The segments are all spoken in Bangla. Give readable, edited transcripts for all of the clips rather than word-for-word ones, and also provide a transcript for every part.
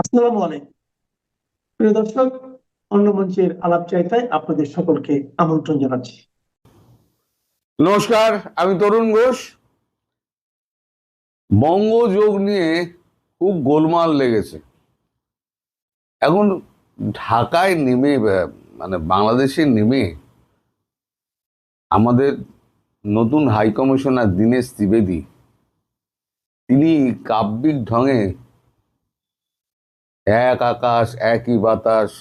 আসসালামু আলাইকুম প্রিয় দর্শক, অন্য মঞ্চের আলাপ চাইতায় আপনাদের সকলকে আমন্ত্রণ জানাচ্ছি। নমস্কার, আমি তরুণ ঘোষ। বঙ্গযোগ নিয়ে খুব গোলমাল লেগেছে। এখন ঢাকায় নেমে মানে বাংলাদেশে নেমে আমাদের নতুন হাই কমিশনার দীনেশ ত্রিবেদী তিনি কাব্যিক ঢঙে এক আকাশ একই বাতাস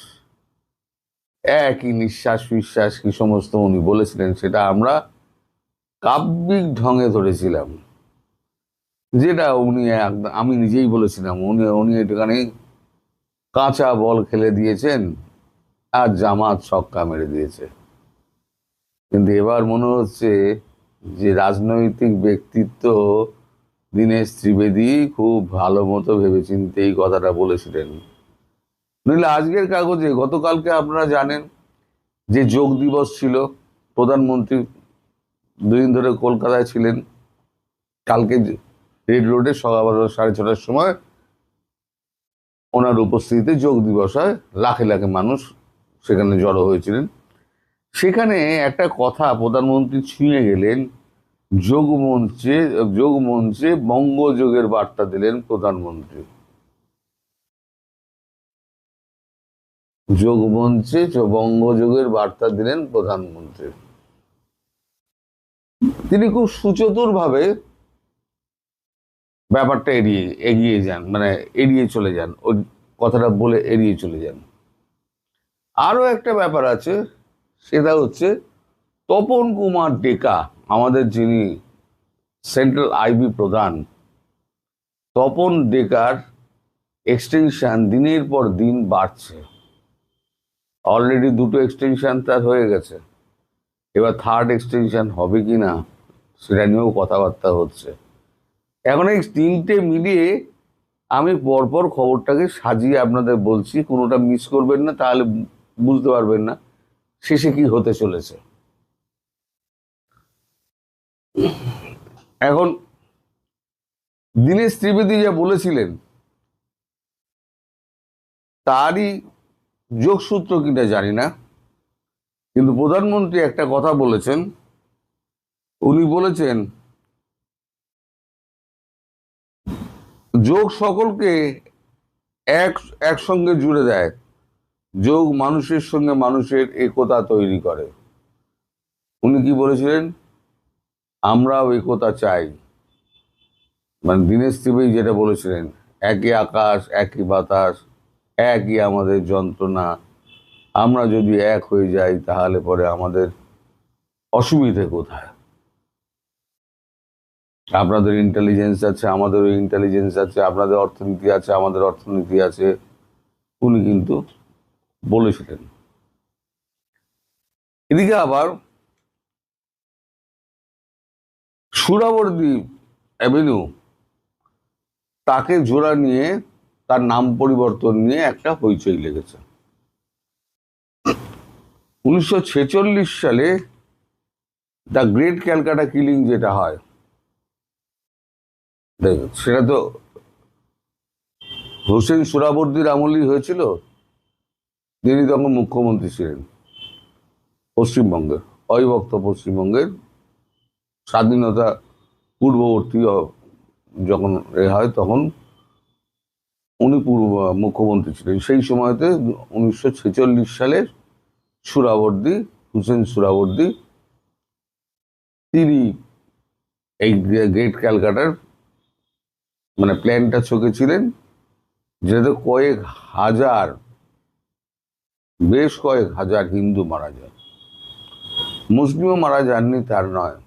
একই নিঃশ্বাস ফিশ্বাস কি সমস্ত উনি বলেছিলেন, সেটা আমরা কাব্যিক ঢঙে ধরেছিলাম। যেটা আমি নিজেই বলেছিলাম, উনি উনি একটুখানি কাঁচা বল খেলে দিয়েছেন আর জামাত ছক্কা মেরে দিয়েছে। কিন্তু এবার মনে হচ্ছে যে রাজনৈতিক ব্যক্তিত্ব দীনেশ ত্রিবেদী খুব ভালো মতো ভেবেচিন্তে এই কথাটা বলেছিলেন। নইলে আজকের কাগজে গতকালকে আপনারা জানেন যে যোগ দিবস ছিল, প্রধানমন্ত্রী দুদিন ধরে কলকাতায় ছিলেন। কালকে রেড রোডে সকাল 6:30টার সময় ওনার উপস্থিতিতে যোগ দিবস হয়, লাখে লাখে মানুষ সেখানে জড়ো হয়েছিলেন। সেখানে একটা কথা প্রধানমন্ত্রী ছুঁয়ে গেলেন, যোগ মঞ্চে বঙ্গযোগের বার্তা দিলেন প্রধানমন্ত্রী। যোগ মঞ্চে বঙ্গযোগের বার্তা দিলেন প্রধানমন্ত্রী। তিনি খুব সুচতুর ভাবে ব্যাপারটা এগিয়ে যান, মানে এড়িয়ে চলে যান, ওই কথাটা বলে এড়িয়ে চলে যান। আরো একটা ব্যাপার আছে, সেটা হচ্ছে তপন কুমার ডেকা, আমাদের যিনি সেন্ট্রাল আইবি প্রধান, তপন ডেকার এক্সটেনশন দিনের পর দিন বাড়ছে। অলরেডি 2টো এক্সটেনশন তার হয়ে গেছে, এবার 3rd এক্সটেনশন হবে কিনা সেটা নিয়েও কথাবার্তা হচ্ছে। এখন এই 3টে মিলিয়ে আমি পরপর খবরটাকে সাজিয়ে আপনাদের বলছি, কোনোটা মিস করবেন না, তাহলে বুঝতে পারবেন না শেষে কি হতে চলেছে। এখন দীনেশ ত্রিবেদী যা বলেছিলেন তারই যোগসূত্র কিনা জানি না, কিন্তু প্রধানমন্ত্রী একটা কথা বলেছেন। উনি বলেছেন যোগ সকলকে একসঙ্গে জুড়ে দেয়, যোগ মানুষের সঙ্গে মানুষের একতা তৈরি করে। উনি কি বলেছিলেন? আমরাও একতা চাই। মানে দীনেশ ত্রিবেদী যেটা বলেছিলেন, একই আকাশ একই বাতাস একই আমাদের যন্ত্রণা, আমরা যদি এক হয়ে যাই তাহলে পরে আমাদের অসুবিধে কোথায়? আপনাদের ইন্টেলিজেন্স আছে, আমাদেরও ইন্টেলিজেন্স আছে, আপনাদের অর্থনীতি আছে, আমাদের অর্থনীতি আছে, উনি কিন্তু বলেছিলেন। এদিকে আবার সুরাবর্দী অ্যাভিনিউ, তাকে জোড়া নিয়ে তার নাম পরিবর্তন নিয়ে একটা হইচই লেগেছে। 1946 সালে দ্য গ্রেট ক্যালকাটা কিলিং যেটা হয়, সেটা তো হোসেন সোহরাওয়ার্দীর আমলেই হয়েছিল। তিনি তখন মুখ্যমন্ত্রী ছিলেন পশ্চিমবঙ্গের, অবিভক্ত পশ্চিমবঙ্গের। স্বাধীনতা পূর্ববর্তী যখন হয় তখন উনি মুখ্যমন্ত্রী ছিলেন। সেই সময়তে 1946 সালে সোহরাওয়ার্দী, হোসেন সোহরাওয়ার্দী, তিনি এই গ্রেট ক্যালকাটার মানে প্ল্যানটা ছকেছিলেন, যেটাতে বেশ কয়েক হাজার হিন্দু মারা যায়। মুসলিমও মারা যাননি তার নয়।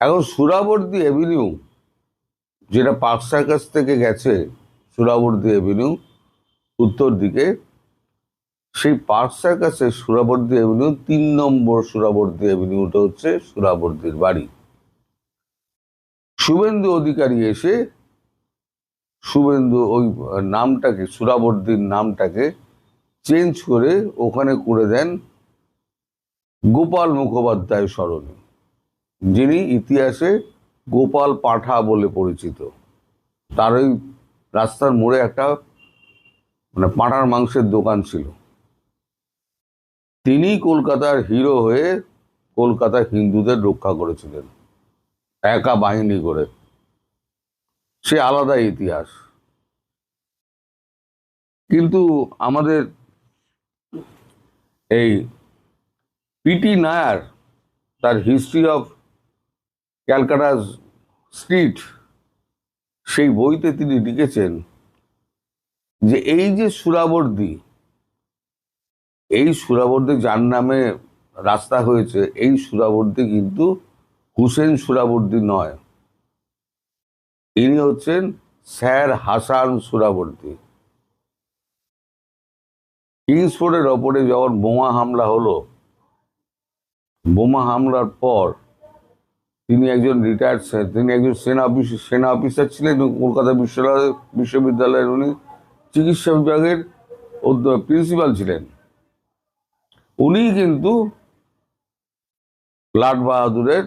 এখন সোহরাওয়ার্দী অ্যাভিনিউ, যেটা পার্ক সার্কাস থেকে গেছে সোহরাওয়ার্দী অ্যাভিনিউ উত্তর দিকে, সেই পার্ক সার্কাসের সোহরাওয়ার্দী অ্যাভিনিউ 3 নম্বর সোহরাওয়ার্দী অ্যাভিনিউটা হচ্ছে সোহরাওয়ার্দীর বাড়ি। শুভেন্দু অধিকারী এসে ওই নামটাকে, সোহরাওয়ার্দীর নামটাকে চেঞ্জ করে ওখানে করে দেন গোপাল মুখোপাধ্যায় সরণি, যিনি ইতিহাসে গোপাল পাঁঠা বলে পরিচিত। তার ওই রাস্তার মোড়ে একটা মানে পাঁঠার মাংসের দোকান ছিল। তিনি কলকাতার হিরো হয়ে কলকাতার হিন্দুদের রক্ষা করেছিলেন একা বাহিনী করে। সে আলাদা ইতিহাস। কিন্তু আমাদের এই পিটি নায়ার তার হিস্ট্রি অফ ক্যালকাটা স্ট্রিট সেই বইতে তিনি লিখেছেন যে এই যে সুরাবর্দী, এই সুরাবর্দী যার নামে রাস্তা হয়েছে, এই সুরাবর্দী কিন্তু হুসেন সুরাবর্দী নয়, ইনি হচ্ছেন স্যার হাসান সুরাবর্দী। কিংসফোর্ডের ওপরে যখন বোমা হামলা হলো, বোমা হামলার পর তিনি একজন তিনি একজন সেনা অফিসার ছিলেন এবং কলকাতা বিশ্ববিদ্যালয়ের উনি চিকিৎসা বিভাগের প্রিন্সিপাল ছিলেন। উনি কিন্তু লাট বাহাদুরের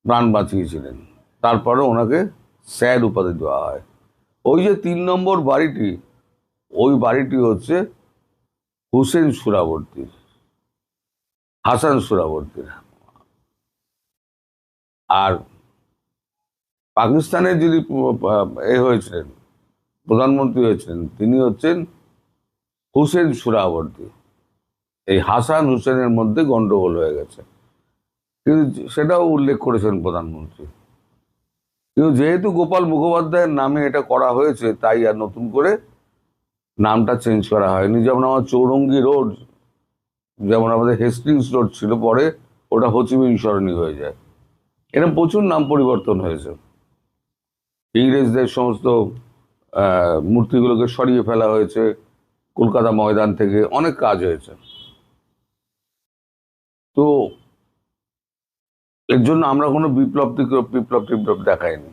প্রাণ বাঁচিয়েছিলেন। তারপরে ওনাকে স্যার উপাধি দেওয়া হয়। ওই যে 3 নম্বর বাড়িটি, ওই বাড়িটি হচ্ছে হুসেন সুরাবর্দীর, হাসান সুরাবর্দীর। আর পাকিস্তানের যিনি হয়েছিলেন, প্রধানমন্ত্রী হয়েছিলেন, তিনি হচ্ছেন হুসেন সুরাবর্দী। এই হাসান হুসেনের মধ্যে গন্ডগোল হয়ে গেছে, কিন্তু সেটাও উল্লেখ করেছেন প্রধানমন্ত্রী। কিন্তু যেহেতু গোপাল মুখোপাধ্যায়ের নামে এটা করা হয়েছে, তাই আর নতুন করে নামটা চেঞ্জ করা হয়নি। যেমন আমার চৌরঙ্গি রোড, যেমন আমাদের হেস্টিংস রোড ছিল, পরে ওটা হোচিমিন সরণি হয়ে যায়। এরকম প্রচুর নাম পরিবর্তন হয়েছে। ইংরেজদের সমস্ত মূর্তিগুলোকে সরিয়ে ফেলা হয়েছে কলকাতা ময়দান থেকে, অনেক কাজ হয়েছে। তো এর জন্য আমরা কোনো বিপ্লব দেখাইনি।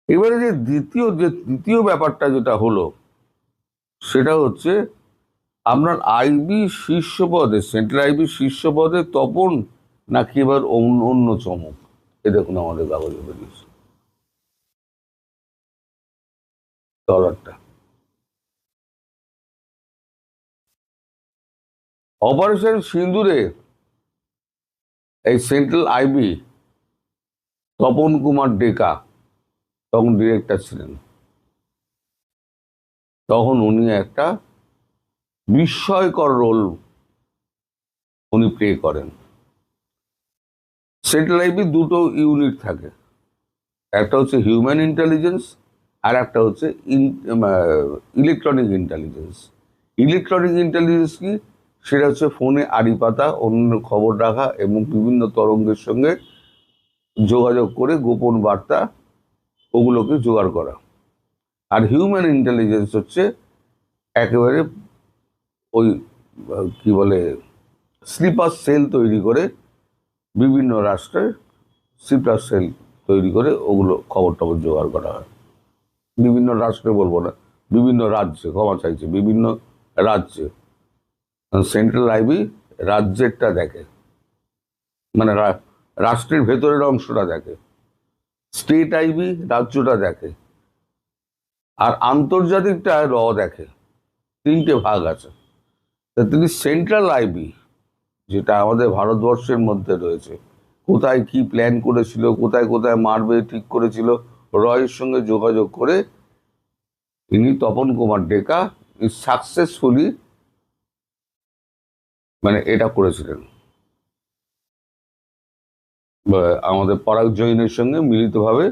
এবারে যে দ্বিতীয় ব্যাপারটা যেটা হলো, সেটা হচ্ছে আপনার আইবি শীর্ষ পদে, সেন্ট্রাল আইবি শীর্ষ পদে তপন নাকি এবার অন্য চমক। এ দেখুন আমাদের কাগজে বেরিয়েছে ডলারটা। অপারেশন সিন্দুরে এই সেন্ট্রাল আইবি তপন কুমার ডেকা তখন ডিরেক্টর ছিলেন। তখন উনি একটা বিস্ময়কর রোল উনি প্লে করেন। সেন্ট্রাল আইবি দুটো ইউনিট থাকে, একটা হচ্ছে হিউম্যান ইন্টেলিজেন্স আর একটা হচ্ছে ইলেকট্রনিক ইন্টেলিজেন্স। ইলেকট্রনিক ইন্টেলিজেন্স কি? সেটা হচ্ছে ফোনে আড়ি পাতা, অন্য খবর রাখা এবং বিভিন্ন তরঙ্গের সঙ্গে যোগাযোগ করে গোপন বার্তা ওগুলোকে জোগাড় করা। আর হিউম্যান ইন্টেলিজেন্স হচ্ছে একেবারে ওই কি বলে স্লিপার সেল তৈরি করে, বিভিন্ন রাষ্ট্রের স্লিপার সেল তৈরি করে ওগুলো খবর টবর জোগাড় করা হয়। বিভিন্ন রাষ্ট্রে বলবো না, বিভিন্ন রাজ্যে, ক্ষমা চাইছে, বিভিন্ন রাজ্যে। সেন্ট্রাল আইবি রাজ্যেরটা দেখে, মানে রাষ্ট্রের ভেতরের অংশটা দেখে। স্টেট আইবি রাজ্যটা দেখে, আর আন্তর্জাতিকটা দেখে। 3টে ভাগ আছে। তিনি সেন্ট্রাল আইবি, যেটা আমাদের ভারতবর্ষের মধ্যে রয়েছে, কোথায় কি প্ল্যান করেছিল, কোথায় কোথায় মারবে ঠিক করেছিল, রয়ের সঙ্গে যোগাযোগ করে ইনি তপন কুমার ডেকা সাকসেসফুলি মানে এটা করেছিলেন। আমাদের পরাগ জৈনের সঙ্গে মিলিতভাবে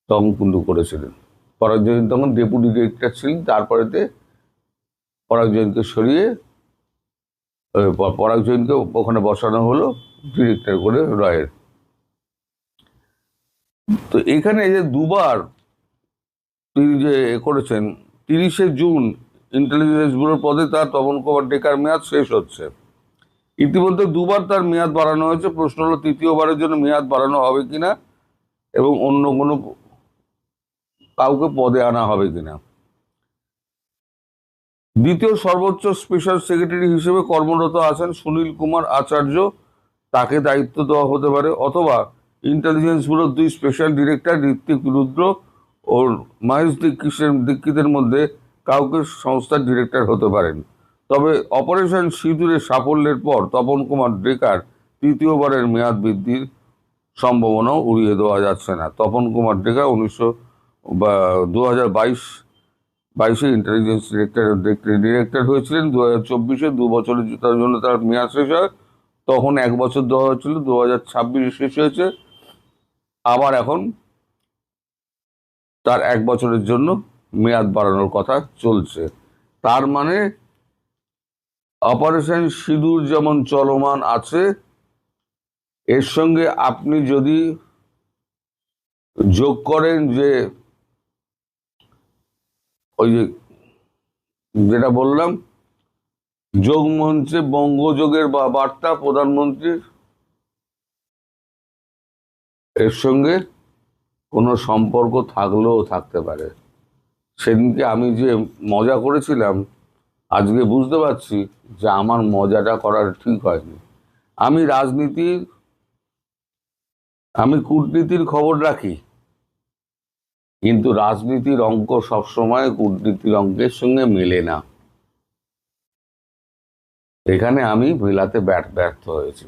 তখন কিন্তু করেছিলেন। পরাগ জৈন তখন ডেপুটি ডিরেক্টর ছিলেন, তারপরেতে পরাগ জৈনকে সরিয়ে পরাগ জৈনকে ওখানে বসানো হলো ডিরেক্টর করে রয়ের। তো এখানে যে দুবার তিনি যে করেছেন, 30শে জুন ইন্টেলিজেন্স ব্যুরোর পদে তার তপন কুমার ডেকার মেয়াদ শেষ হচ্ছে। ইতিমধ্যে দুবার তার মেয়াদ বাড়ানো হয়েছে। প্রশ্ন হলো তৃতীয়বারের জন্য মেয়াদ বাড়ানো হবে কিনা এবং অন্য কোনো কাউকে পদে আনা হবে কিনা। দ্বিতীয় সর্বোচ্চ স্পেশাল সেক্রেটারি হিসেবে কর্মরত আছেন সুনীল কুমার আচার্য, তাকে দায়িত্ব দেওয়া হতে পারে, অথবা ইন্টেলিজেন্স ব্যুরোর 2 স্পেশাল ডিরেক্টর ঋত্বিক রুদ্র ও মহেশ দীক্ষিতের মধ্যে কাউকে সংস্থার ডিরেক্টর হতে পারেন। তবে অপারেশন সিঁদুরের সাফল্যের পর তপন কুমার ডেকার তৃতীয়বারের মেয়াদ বৃদ্ধির সম্ভাবনাও উড়িয়ে দেওয়া যাচ্ছে না। তপন কুমার ডেকা 2022 ইন্টেলিজেন্স ডিরেক্টর হয়েছিলেন। 2024 2 বছরের জন্য তার মেয়াদ শেষ হয়। তখন 1 বছর দেওয়া হয়েছিল, 2026 শেষ হয়েছে, আবার এখন তার 1 বছরের জন্য মেয়াদ বাড়ানোর কথা চলছে। তার মানে অপারেশন সিঁদুর যেমন চলমান আছে, এর সঙ্গে আপনি যদি যোগ করেন যে ওই যে যেটা বললাম, যোগ মঞ্চে বঙ্গযোগের বার্তা প্রধানমন্ত্রীর, এর সঙ্গে কোনো সম্পর্ক থাকলেও থাকতে পারে। সেদিনকে আমি যে মজা করেছিলাম, আজকে বুঝতে পারছি যে আমার মজাটা করার ঠিক হয়নি। আমি কূটনীতির খবর রাখি, কিন্তু রাজনীতির অঙ্ক সবসময় কূটনীতির অঙ্কের সঙ্গে মেলে না। এখানে আমি মেলাতে ব্যর্থ হয়েছি,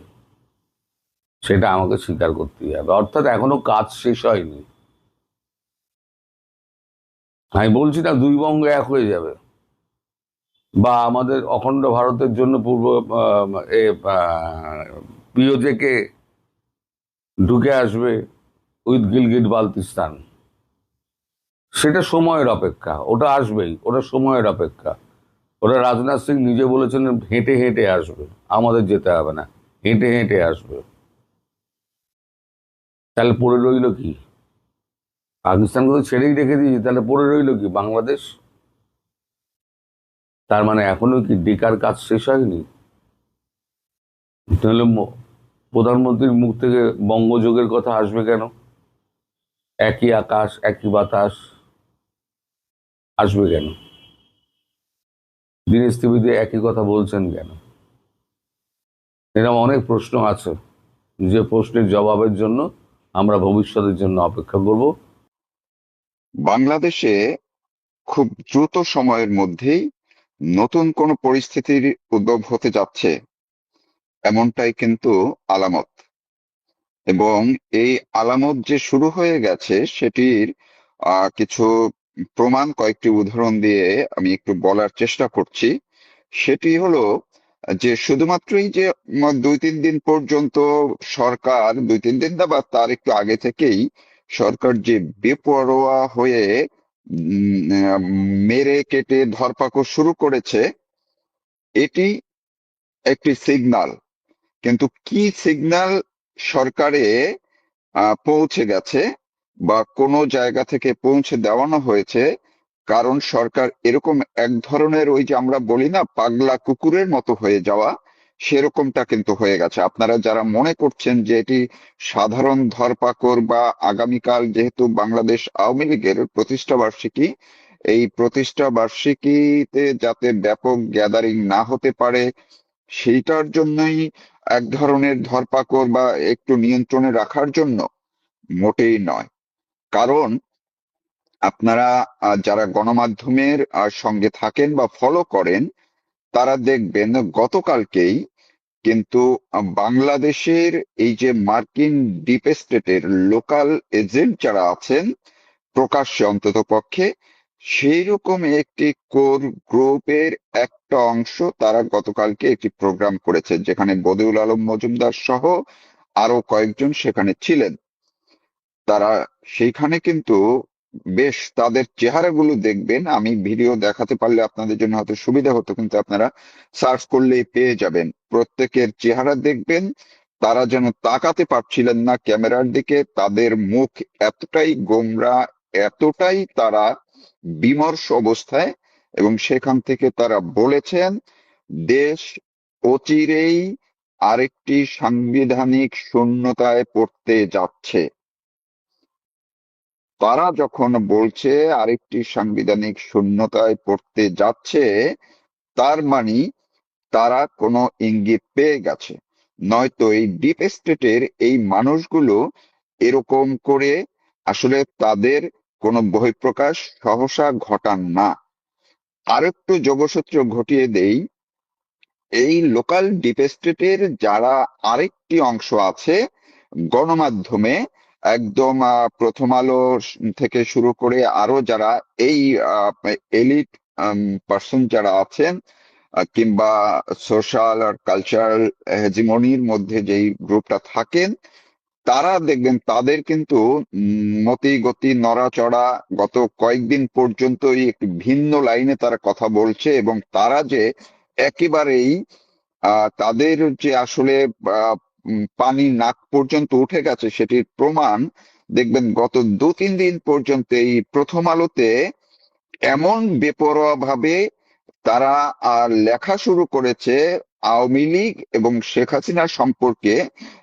সেটা আমাকে স্বীকার করতেই হবে। অর্থাৎ এখনো কাজ শেষ হয়নি। আমি বলছি না 2 বঙ্গ এক হয়ে যাবে, বা আমাদের অখণ্ড ভারতের জন্য পিওজেকে ঢুকে আসবে উইথ গিলগিট বালতিস্তান। সেটা সময়ের অপেক্ষা, ওটা আসবেই, ওটা সময়ের অপেক্ষা। ওটা রাজনাথ সিং নিজে বলেছেন হেঁটে হেঁটে আসবে, আমাদের যেতে হবে না, হেঁটে হেঁটে আসবে। তাহলে পড়ে রইল কি? পাকিস্তানকে তো ছেড়েই রেখে দিয়েছি, তাহলে পড়ে রইল কি বাংলাদেশ? তার মানে এখনো কি ডেকার কাজ শেষ হয়নি? তাহলে প্রধানমন্ত্রীর মুখ থেকে বঙ্গযোগের কথা আসবে কেন? একই আকাশ একই বাতাস আসবে কেন? দীনেশ ত্রিবেদী একই কথা বলছেন কেন? এরকম অনেক প্রশ্ন আছে, যে প্রশ্নের জবাবের জন্য আমরা ভবিষ্যতের জন্য অপেক্ষা করব। বাংলাদেশে খুব দ্রুত সময়ের মধ্যেই নতুন কোনো পরিস্থিতির উদ্ভব হতে যাচ্ছে, এমনটাই কিন্তু আলামত। এবং এই আলামত যে শুরু হয়ে গেছে সেটির কিছু প্রমাণ, কয়েকটি উদাহরণ দিয়ে আমি একটু বলার চেষ্টা করছি। সেটি হলো যে শুধুমাত্রই যে 2-3 দিন পর্যন্ত সরকার, 2-3 দিন না বা তার একটু আগে থেকেই সরকার যে বেপরোয়া হয়ে মেরে কেটে ধরপাকড় শুরু করেছে, এটি একটি সিগন্যাল। কিন্তু কি সিগন্যাল সরকারে পৌঁছে গেছে বা কোনো জায়গা থেকে পৌঁছে দেওয়ানো হয়েছে, কারণ সরকার এরকম এক ধরনের, ওই যে আমরা বলি না পাগলা কুকুরের মতো হয়ে যাওয়া, সেরকমটা কিন্তু হয়ে গেছে। আপনারা যারা মনে করছেন যে এটি সাধারণ ধরপাকড় বা আগামীকাল যেহেতু বাংলাদেশ আওয়ামী লীগের প্রতিষ্ঠা বার্ষিকী, এই প্রতিষ্ঠা বার্ষিকীতে যাতে ব্যাপক গ্যাদারিং না হতে পারে সেইটার জন্যই এক ধরনের ধরপাকড় বা একটু নিয়ন্ত্রণে রাখার জন্য, মোটেই নয়। কারণ আপনারা যারা গণমাধ্যমের সঙ্গে থাকেন বা ফলো করেন, তারা দেখবেন গতকালকেই কিন্তু বাংলাদেশের এই যে মার্কিন ডিপ স্টেটের লোকাল এজেন্ট যারা আছেন, প্রকাশ্যে অন্তত পক্ষে সেই রকম একটি কোর গ্রুপের একটা অংশ তারা গতকালকে একটি প্রোগ্রাম করেছে, যেখানে বদিউল আলম মজুমদার সহ আরো কয়েকজন সেখানে ছিলেন। তারা সেইখানে কিন্তু বেশ, তাদের চেহারাগুলো দেখবেন, আমি ভিডিও দেখাতে পারলে আপনাদের জন্য হয়তো সুবিধা হতো, কিন্তু আপনারা সার্চ করলেই পেয়ে যাবেন। প্রত্যেকের চেহারা দেখবেন, তারা যেন তাকাতে পারছিলেন না ক্যামেরার দিকে। তাদের মুখ এতটাই গোমরা, এতটাই তারা বিমর্ষ অবস্থায়, এবং সেখান থেকে তারা বলেছেন দেশ অচিরেই আরেকটি সাংবিধানিক শূন্যতায় পড়তে যাচ্ছে। তারা যখন বলছে আরেকটি সাংবিধানিক শূন্যতায় পড়তে যাচ্ছে, তার মানে তারা কোনো ইঙ্গিত পেয়ে গেছে। নয়তো এই ডিপ স্টেটের এই মানুষগুলো এরকম করে আসলে তাদের কোনো বহিঃপ্রকাশ সহসা ঘটান না। আরেকটু যোগসূত্র ঘটিয়ে দেই, এই লোকাল ডিপ স্টেটের যারা আরেকটি অংশ আছে গণমাধ্যমে, একদম প্রথম আলো থেকে শুরু করে আরো যারা এই এলিট পার্সন যারা আছেন, কিংবা সোশ্যাল আর কালচারাল হেজিমনির মধ্যে যেই গ্রুপটা থাকেন, তারা দেখবেন তাদের কিন্তু মতি গতি নড়াচড়া গত কয়েকদিন পর্যন্তই একটি ভিন্ন লাইনে তারা কথা বলছে, এবং তারা যে একেবারেই তাদের যে আসলে পানি নাক পর্যন্ত উঠে গেছে সেটির প্রমাণ দেখবেন গত 2-3 দিন পর্যন্ত এই প্রথম আলোতে এমন বেপরোয়া ভাবে তারা লেখা শুরু করেছে আওয়ামী লীগ এবং শেখ হাসিনা সম্পর্কে,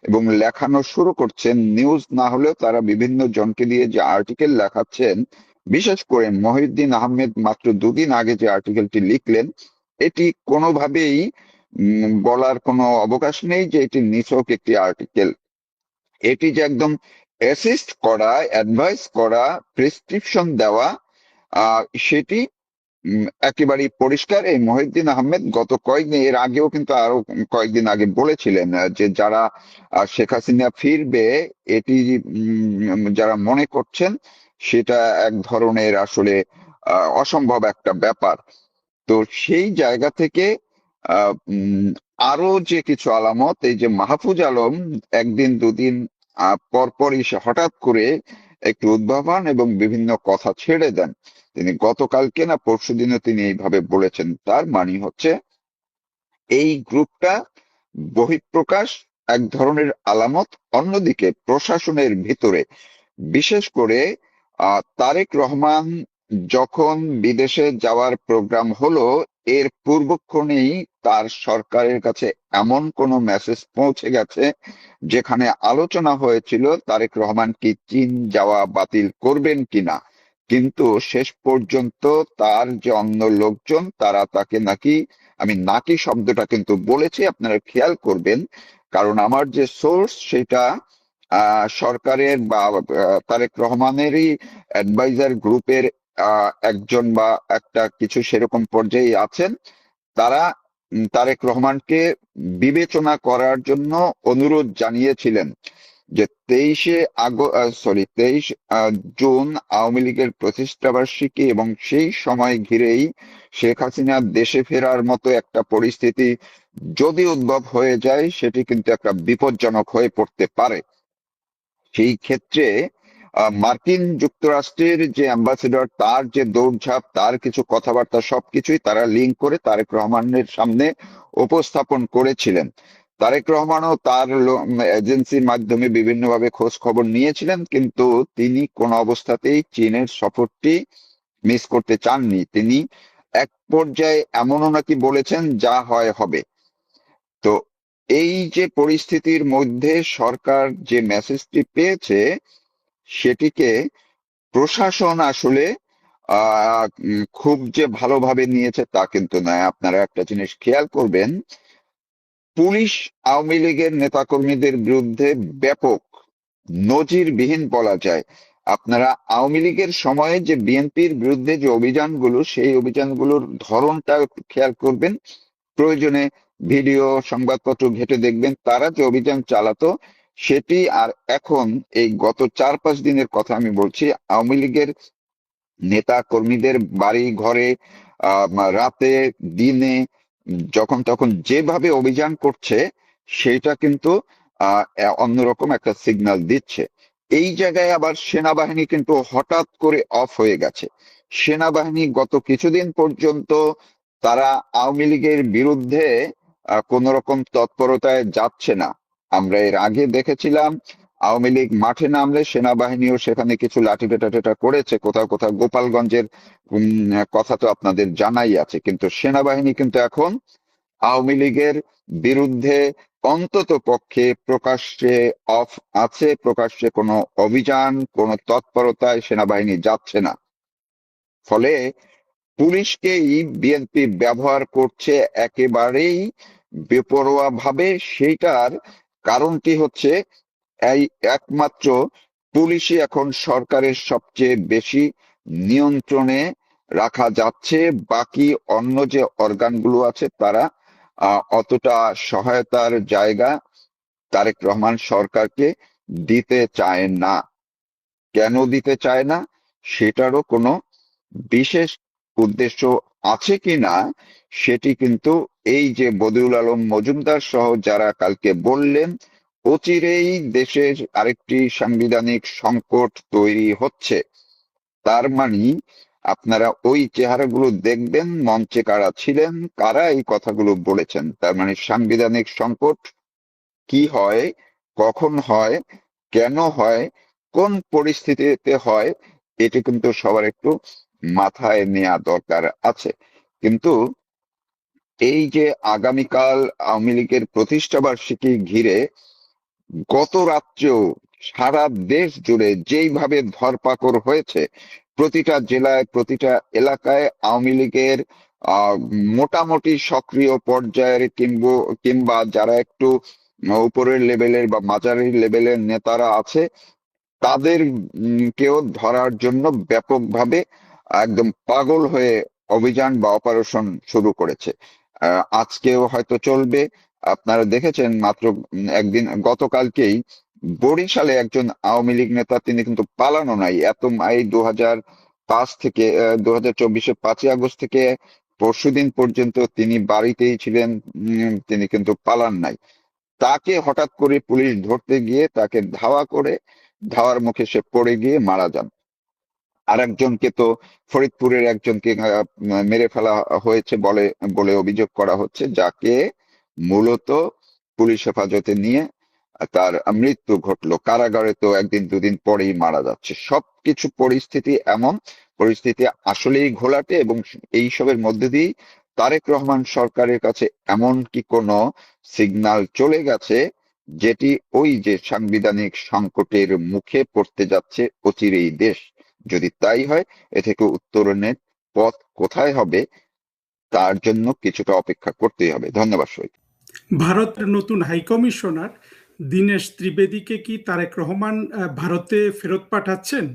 এবং লেখানো শুরু করছেন। নিউজ না হলেও তারা বিভিন্ন জনকে দিয়ে যে আর্টিকেল লেখাচ্ছেন, বিশেষ করে মহিউদ্দিন আহমেদ মাত্র 2 দিন আগে যে আর্টিকেলটি লিখলেন, এটি কোনোভাবেই বলার কোনো অবকাশ নেই যে এটি নিছক একটি আর্টিকেল। এটি যে একদম অ্যাসিস্ট করা, অ্যাডভাইস করা, প্রেসক্রিপশন দেওয়া, সেটি একেবারেই পরিষ্কার। এই মহিউদ্দিন আহমেদ গত কয়েকদিন এর আগেও কিন্তু আরো কয়েকদিন আগে বলেছিলেন যে যারা শেখ হাসিনা ফিরবে এটি যারা মনে করছেন সেটা এক ধরনের আসলে অসম্ভব একটা ব্যাপার। তো সেই জায়গা থেকে আরো যে কিছু আলামত, এই যে মাহফুজ আলম একদিন দুদিন পরপরই সে হঠাৎ করে একটু উদ্ভাবন এবং বিভিন্ন কথা ছেড়ে দেন। তিনি গতকালকে না পরশুদিনও তিনি এইভাবে বলেছেন, তার মানে হচ্ছে এই গ্রুপটা বহিঃপ্রকাশ এক ধরনের আলামত। অন্যদিকে প্রশাসনের ভিতরে বিশেষ করে তারেক রহমান যখন বিদেশে যাওয়ার প্রোগ্রাম হলো, এর পূর্বক্ষণেই তার সরকারের কাছে এমন কোনো মেসেজ পৌঁছে গেছে যেখানে আলোচনা হয়েছিল তারেক রহমান কি চীন যাওয়া বাতিল করবেন কিনা, কিন্তু শেষ পর্যন্ত তার যে অন্য লোকজন তারা তাকে নাকি, আমি নাকি শব্দটা কিন্তু বলেছি, আপনারা খেয়াল করবেন, কারণ আমার যে সোর্স সেটা সরকারের বা তারেক রহমানেরই অ্যাডভাইজার গ্রুপের একজন বা একটা কিছু সেরকম পর্যায়ে আছেন। তারা তারেক রহমানকে বিবেচনা করার জন্য অনুরোধ জানিয়েছিলেন যে 23 জুন আওয়ামী লীগের প্রতিষ্ঠা বার্ষিকী, এবং সেই সময় ঘিরেই শেখ হাসিনা দেশে ফেরার মতো একটা পরিস্থিতি যদি উদ্ভব হয়ে যায় সেটি কিন্তু একটা বিপজ্জনক হয়ে পড়তে পারে। সেই ক্ষেত্রে মার্কিন যুক্তরাষ্ট্রের যে অ্যাম্বাসেডর, তার যে দৌড়ঝাঁপ, তার কিছু কথাবার্তা সবকিছুই তারা লিঙ্ক করে তারেক রহমানের সামনে উপস্থাপন করেছিলেন। তারেক রহমানও তার এজেন্সির মাধ্যমে বিভিন্নভাবে খোঁজ খবর নিয়েছিলেন, কিন্তু তিনি কোন অবস্থাতেই চীনের সফরটি মিস করতে চাননি। তিনি এক পর্যায়ে এমনও নাকি বলেছেন যা হয় হবে। তো এই যে পরিস্থিতির মধ্যে সরকার যে মেসেজটি পেয়েছে সেটিকে প্রশাসন আসলে খুব যে ভালোভাবে নিয়েছে তা কিন্তু নয়। আপনারা একটা জিনিস খেয়াল করবেন, পুলিশ আওয়ামী লীগের নেতাকর্মীদের বিরুদ্ধে ব্যাপক, নজিরবিহীন বলা যায়। আপনারা আওয়ামী লীগের সময়ে যে বিএনপির বিরুদ্ধে যে অভিযানগুলো, সেই অভিযানগুলোর ধরনটা একটু খেয়াল করবেন। প্রয়োজনে ভিডিও সংবাদপত্র ঘেটে দেখবেন তারা যে অভিযান চালাতো সেটি আর এখন, এই গত 4-5 দিনের কথা আমি বলছি, আওয়ামী লীগের নেতা কর্মীদের বাড়ি ঘরে রাতে দিনে যখন তখন যেভাবে অভিযান করছে সেটা কিন্তু অন্যরকম একটা সিগন্যাল দিচ্ছে। এই জায়গায় আবার সেনাবাহিনী কিন্তু হঠাৎ করে অফ হয়ে গেছে। সেনাবাহিনী গত কিছুদিন পর্যন্ত তারা আওয়ামী লীগের বিরুদ্ধে কোন রকম তৎপরতায় যাচ্ছে না। আমরা এর আগে দেখেছিলাম আওয়ামী লীগ মাঠে নামলে সেনাবাহিনীও সেখানে কিছু লাঠি পেটা করেছে, কোথাও কোথাও গোপালগঞ্জের কথা তো আপনাদের জানাই আছে। কিন্তু সেনাবাহিনী কিন্তু এখন আওয়ামী লীগের বিরুদ্ধে অন্তত পক্ষে প্রকাশ্যে অফ আছে, প্রকাশ্যে কোনো অভিযান, কোনো তৎপরতায় সেনাবাহিনী যাচ্ছে না। ফলে পুলিশকেই বিএনপি ব্যবহার করছে একেবারেই বেপরোয়া ভাবে। সেইটার কারণটি হচ্ছে এই একমাত্র পুলিশই এখন সরকারের সবচেয়ে বেশি নিয়ন্ত্রণে রাখা যাচ্ছে, বাকি অন্য যে অর্গানগুলো আছে তারা অতটা সহায়তার জায়গা তারেক রহমান সরকারকে দিতে চায় না। কেন দিতে চায় না সেটারও কোনো বিশেষ উদ্দেশ্য আছে কিনা সেটি কিন্তু এই যে বদিউল আলম মজুমদার সহ যারা কালকে বললেন অচিরেই দেশের আরেকটি সাংবিধানিক সংকট তৈরি হচ্ছে, তার মানে আপনারা ওই চেহারাগুলো দেখবেন মঞ্চে কারা ছিলেন, কারা এই কথাগুলো বলেছেন। তার মানে সাংবিধানিক সংকট কি হয়, কখন হয়, কেন হয়, কোন পরিস্থিতিতে হয়, এটি কিন্তু সবার একটু মাথায় নেওয়া দরকার আছে। কিন্তু এই যে আগামীকাল আওয়ামী লীগের প্রতিষ্ঠা বার্ষিকী ঘিরে গত রাত্রেও সারা দেশ জুড়ে যেইভাবে ধরপাকড় হয়েছে, প্রতিটা জেলায় প্রতিটা এলাকায় আওয়ামী লীগের আহ মোটামুটি সক্রিয় পর্যায়ের কিংবা যারা একটু উপরের লেভেলের বা মাঝারি লেভেলের নেতারা আছে তাদের কেও ধরার জন্য ব্যাপকভাবে একদম পাগল হয়ে অভিযান বা অপারেশন শুরু করেছে। আজকেও হয়তো চলবে। আপনারা দেখেছেন মাত্র একদিন গতকালকেই বরিশালে একজন আওয়ামী লীগ নেতা, তিনি কিন্তু পালানো নাই, এত এই 2005 থেকে 2024-এর 5ই আগস্ট থেকে পরশুদিন পর্যন্ত তিনি বাড়িতেই ছিলেন, তিনি কিন্তু পালান নাই। তাকে হঠাৎ করে পুলিশ ধরতে গিয়ে তাকে ধাওয়ার মুখে সে পড়ে গিয়ে মারা যান। আরেকজনকে তো ফরিদপুরের একজনকে মেরে ফেলা হয়েছে বলে অভিযোগ করা হচ্ছে, যাকে মূলত পুলিশ হেফাজতে নিয়ে তার মৃত্যু ঘটলো। কারাগারে তো একদিন দুদিন পরেই মারা যাচ্ছে। সবকিছু পরিস্থিতি আসলেই ঘোলাটে, এবং এইসবের মধ্যে দিয়েই তারেক রহমান সরকারের কাছে এমন কি কোনো সিগন্যাল চলে গেছে যেটি ওই যে সাংবিধানিক সংকটের মুখে পড়তে যাচ্ছে অচিরেই দেশ। যদি তাই হয়, এ থেকে উত্তরণের পথ কোথায় হবে তার জন্য কিছুটা অপেক্ষা করতেই হবে। ধন্যবাদ সবাইকে। ভারতের নতুন হাইকমিশনার দীনেশ ত্রিবেদীকে কি তারেক রহমান ভারতে ফেরত পাঠাচ্ছেন?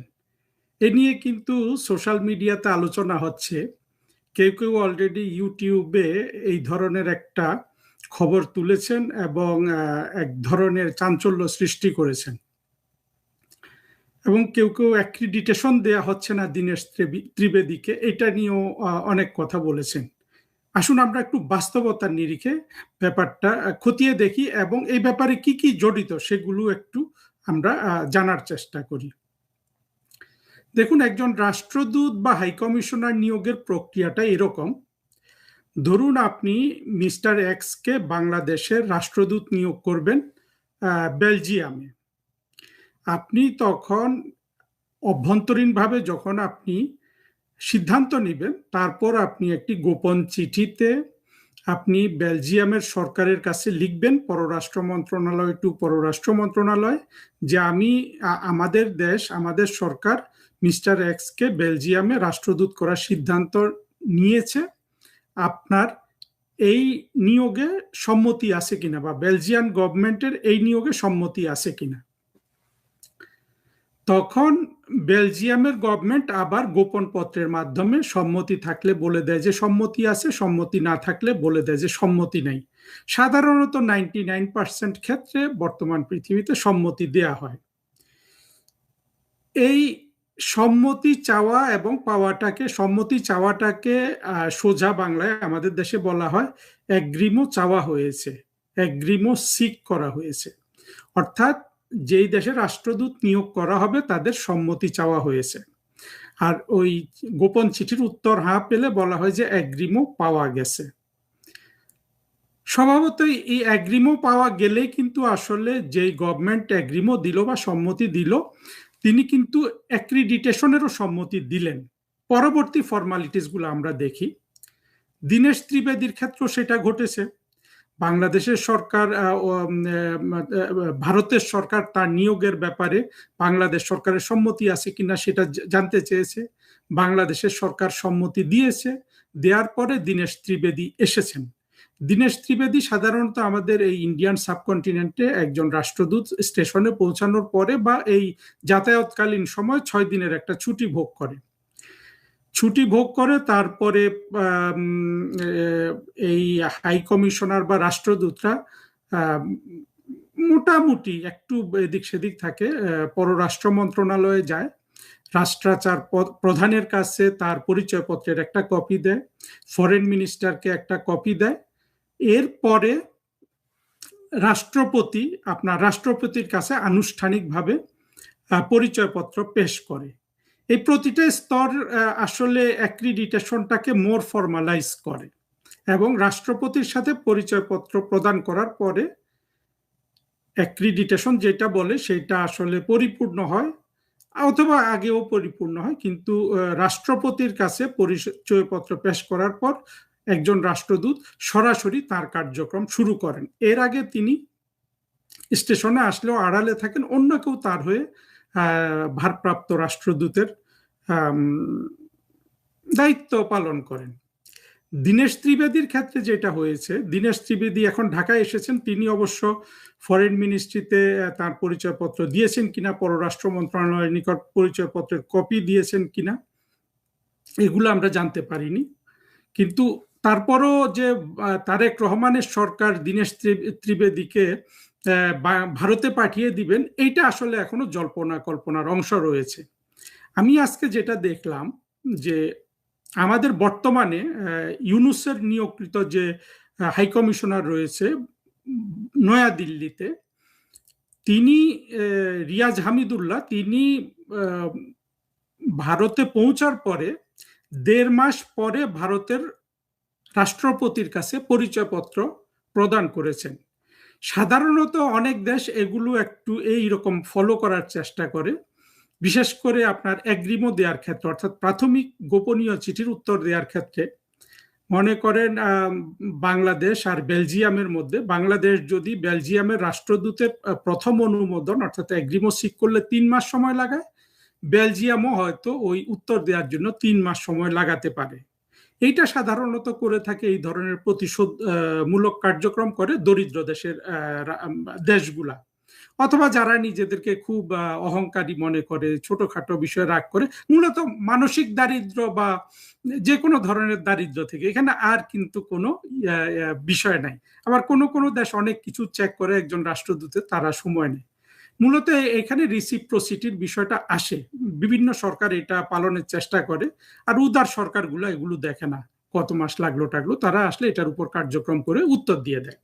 এ নিয়ে কিন্তু সোশ্যাল মিডিয়াতে আলোচনা হচ্ছে। কেউ কেউ অলরেডি ইউটিউবে এই ধরনের একটা খবর তুলেছেন এবং এক ধরনের চাঞ্চল্য সৃষ্টি করেছেন, এবং কেউ কেউ অ্যাক্রিডিটেশন দেয়া হচ্ছে না দীনেশ ত্রিবেদীকে, এটা নিয়েও অনেক কথা বলেছেন। আসুন আমরা একটু বাস্তবতার নিরিখে ব্যাপারটা খতিয়ে দেখি এবং এই ব্যাপারে কি কি জড়িত সেগুলো একটু আমরা জানার চেষ্টা করি। দেখুন, একজন রাষ্ট্রদূত বা হাইকমিশনার নিয়োগের প্রক্রিয়াটা এরকম। ধরুন আপনি মিস্টার এক্সকে বাংলাদেশের রাষ্ট্রদূত নিয়োগ করবেন বেলজিয়ামে। আপনি তখন অভ্যন্তরীণভাবে যখন আপনি সিদ্ধান্ত নেবেন, তারপর আপনি একটি গোপন চিঠিতে আপনি বেলজিয়ামের সরকারের কাছে লিখবেন, পররাষ্ট্র মন্ত্রণালয় টু পররাষ্ট্র মন্ত্রণালয়, যে আমাদের সরকার মিস্টার এক্সকে বেলজিয়ামে রাষ্ট্রদূত করার সিদ্ধান্ত নিয়েছে। আপনার এই নিয়োগে সম্মতি আছে কিনা, বা বেলজিয়ান গভর্নমেন্টের এই নিয়োগে সম্মতি আছে কিনা। তখন বেলজিয়ামের গভর্নমেন্ট আবার গোপন পত্রের মাধ্যমে সম্মতি থাকলে বলে দেয় যে সম্মতি আছে, সম্মতি না থাকলে বলে দেয় যে সম্মতি নেই। সাধারণত 99% ক্ষেত্রে বর্তমান পৃথিবীতে সম্মতি দেয়া হয়। এই সম্মতি চাওয়া এবং পাওয়াটাকে, সম্মতি চাওয়াটাকে সোজা বাংলায় আমাদের দেশে বলা হয় এগ্রিমো চাওয়া হয়েছে, এগ্রিমো সিক করা হয়েছে। অর্থাৎ যেই দেশে রাষ্ট্রদূত নিয়োগ করা হবে তাদের সম্মতি চাওয়া হয়েছে। আর ওই গোপন চিঠির উত্তর হ্যাঁ পেলে বলা হয় যে এগ্রিমো পাওয়া গেছে। স্বভাবতই এই এগ্রিমো পাওয়া গেলেই কিন্তু আসলে যেই গভর্নমেন্ট এগ্রিমো দিল বা সম্মতি দিল, তিনি কিন্তু অ্যাক্রিডিটেশনেরও সম্মতি দিলেন। পরবর্তী ফর্মালিটিসগুলো আমরা দেখি। দীনেশ ত্রিবেদীর ক্ষেত্রেও সেটা ঘটেছে। বাংলাদেশের সরকার, ভারতের সরকার তার নিয়োগের ব্যাপারে বাংলাদেশ সরকারের সম্মতি আছে কিনা সেটা জানতে চেয়েছে। বাংলাদেশের সরকার সম্মতি দিয়েছে। দেওয়ার পরে দীনেশ ত্রিবেদী এসেছেন দীনেশ ত্রিবেদী সাধারণত আমাদের এই ইন্ডিয়ান সাবকন্টিনেন্টে একজন রাষ্ট্রদূত স্টেশনে পৌঁছানোর পরে বা এই যাতায়াতকালীন সময় 6 দিনের একটা ছুটি ভোগ করে তারপরে এই হাই কমিশনার বা রাষ্ট্রদূতরা মোটামুটি একটু এদিক সেদিক থাকে, পররাষ্ট্র মন্ত্রণালয়ে যায়, রাষ্ট্রাচার প্রধানের কাছে তার পরিচয়পত্রের একটা কপি দেয়, ফরেন মিনিস্টারকে একটা কপি দেয়, এরপরে রাষ্ট্রপতির কাছে আনুষ্ঠানিকভাবে পরিচয়পত্র পেশ করে। এই প্রতিটা স্তর আসলে অ্যাক্রিডিটেশনটাকে মোর ফর্মালাইজ করে এবং রাষ্ট্রপতির সাথে পরিচয়পত্র প্রদান করার পরে অ্যাক্রিডিটেশন যেটা বলে সেটা আসলে পরিপূর্ণ হয়, অথবা আগেও পরিপূর্ণ হয়, কিন্তু রাষ্ট্রপতির কাছে পরিচয়পত্র পেশ করার পর একজন রাষ্ট্রদূত সরাসরি তার কার্যক্রম শুরু করেন। এর আগে তিনি স্টেশনে আসলেও আড়ালে থাকেন, অন্য কেউ তার হয়ে ভারপ্রাপ্ত রাষ্ট্রদূতের দায়িত্ব পালন করেন। দীনেশ ত্রিবেদীর ক্ষেত্রে যেটা হয়েছে, দীনেশ ত্রিবেদী এখন ঢাকায় এসেছেন, তিনি অবশ্য ফরেন মিনিস্ট্রিতে তার পরিচয়পত্র দিয়েছেন কিনা, পররাষ্ট্র মন্ত্রণালয়ের নিকট পরিচয়পত্রের কপি দিয়েছেন কিনা, এগুলো আমরা জানতে পারিনি। কিন্তু তারপরও যে তারেক রহমানের সরকার দীনেশ ত্রিবেদীকে ভারতে পাঠিয়ে দিবেন, এইটা আসলে এখনো জল্পনা কল্পনার অংশ রয়েছে। আমি আজকে যেটা দেখলাম যে আমাদের বর্তমানে ইউনূসের নিয়োগকৃত যে হাইকমিশনার রয়েছে নয়াদিল্লিতে, তিনি রিয়াজ হামিদুল্লাহ, তিনি ভারতে পৌঁছার পরে 1.5 মাস পরে ভারতের রাষ্ট্রপতির কাছে পরিচয়পত্র প্রদান করেছেন। সাধারণত অনেক দেশ এগুলো একটু এইরকম ফলো করার চেষ্টা করে, বিশেষ করে আপনার এগ্রিমো দেওয়ার ক্ষেত্রে, অর্থাৎ প্রাথমিক গোপনীয় চিঠির উত্তর দেওয়ার ক্ষেত্রে। মনে করেন বাংলাদেশ আর বেলজিয়ামের মধ্যে, বাংলাদেশ যদি বেলজিয়ামের রাষ্ট্রদূতের প্রথম অনুমোদন অর্থাৎ এগ্রিমো সিক করলে 3 মাস সময় লাগায়, বেলজিয়ামও হয়তো ওই উত্তর দেওয়ার জন্য 3 মাস সময় লাগাতে পারে। এইটা সাধারণত করে থাকে, এই ধরনের প্রতিশোধমূলক কার্যক্রম করে দরিদ্র দেশগুলা, অথবা যারা নিজেদেরকে খুব অহংকারী মনে করে, ছোটখাটো বিষয়ে রাগ করে, মূলত মানসিক দারিদ্র বা যে কোনো ধরনের দারিদ্র থেকে, এখানে আর কিন্তু কোনো বিষয় নাই। আবার কোনো দেশ অনেক কিছু চেক করে একজন রাষ্ট্রদূতের, তারা সময় নেই। মূলত এখানে রিসিপ্রোসিটির বিষয়টা আসে, বিভিন্ন সরকার এটা পালনের চেষ্টা করে, আর উদার সরকারগুলো এগুলো দেখে না কত মাস লাগলো তারা আসলে এটার উপর কার্যক্রম করে উত্তর দিয়ে দেয়।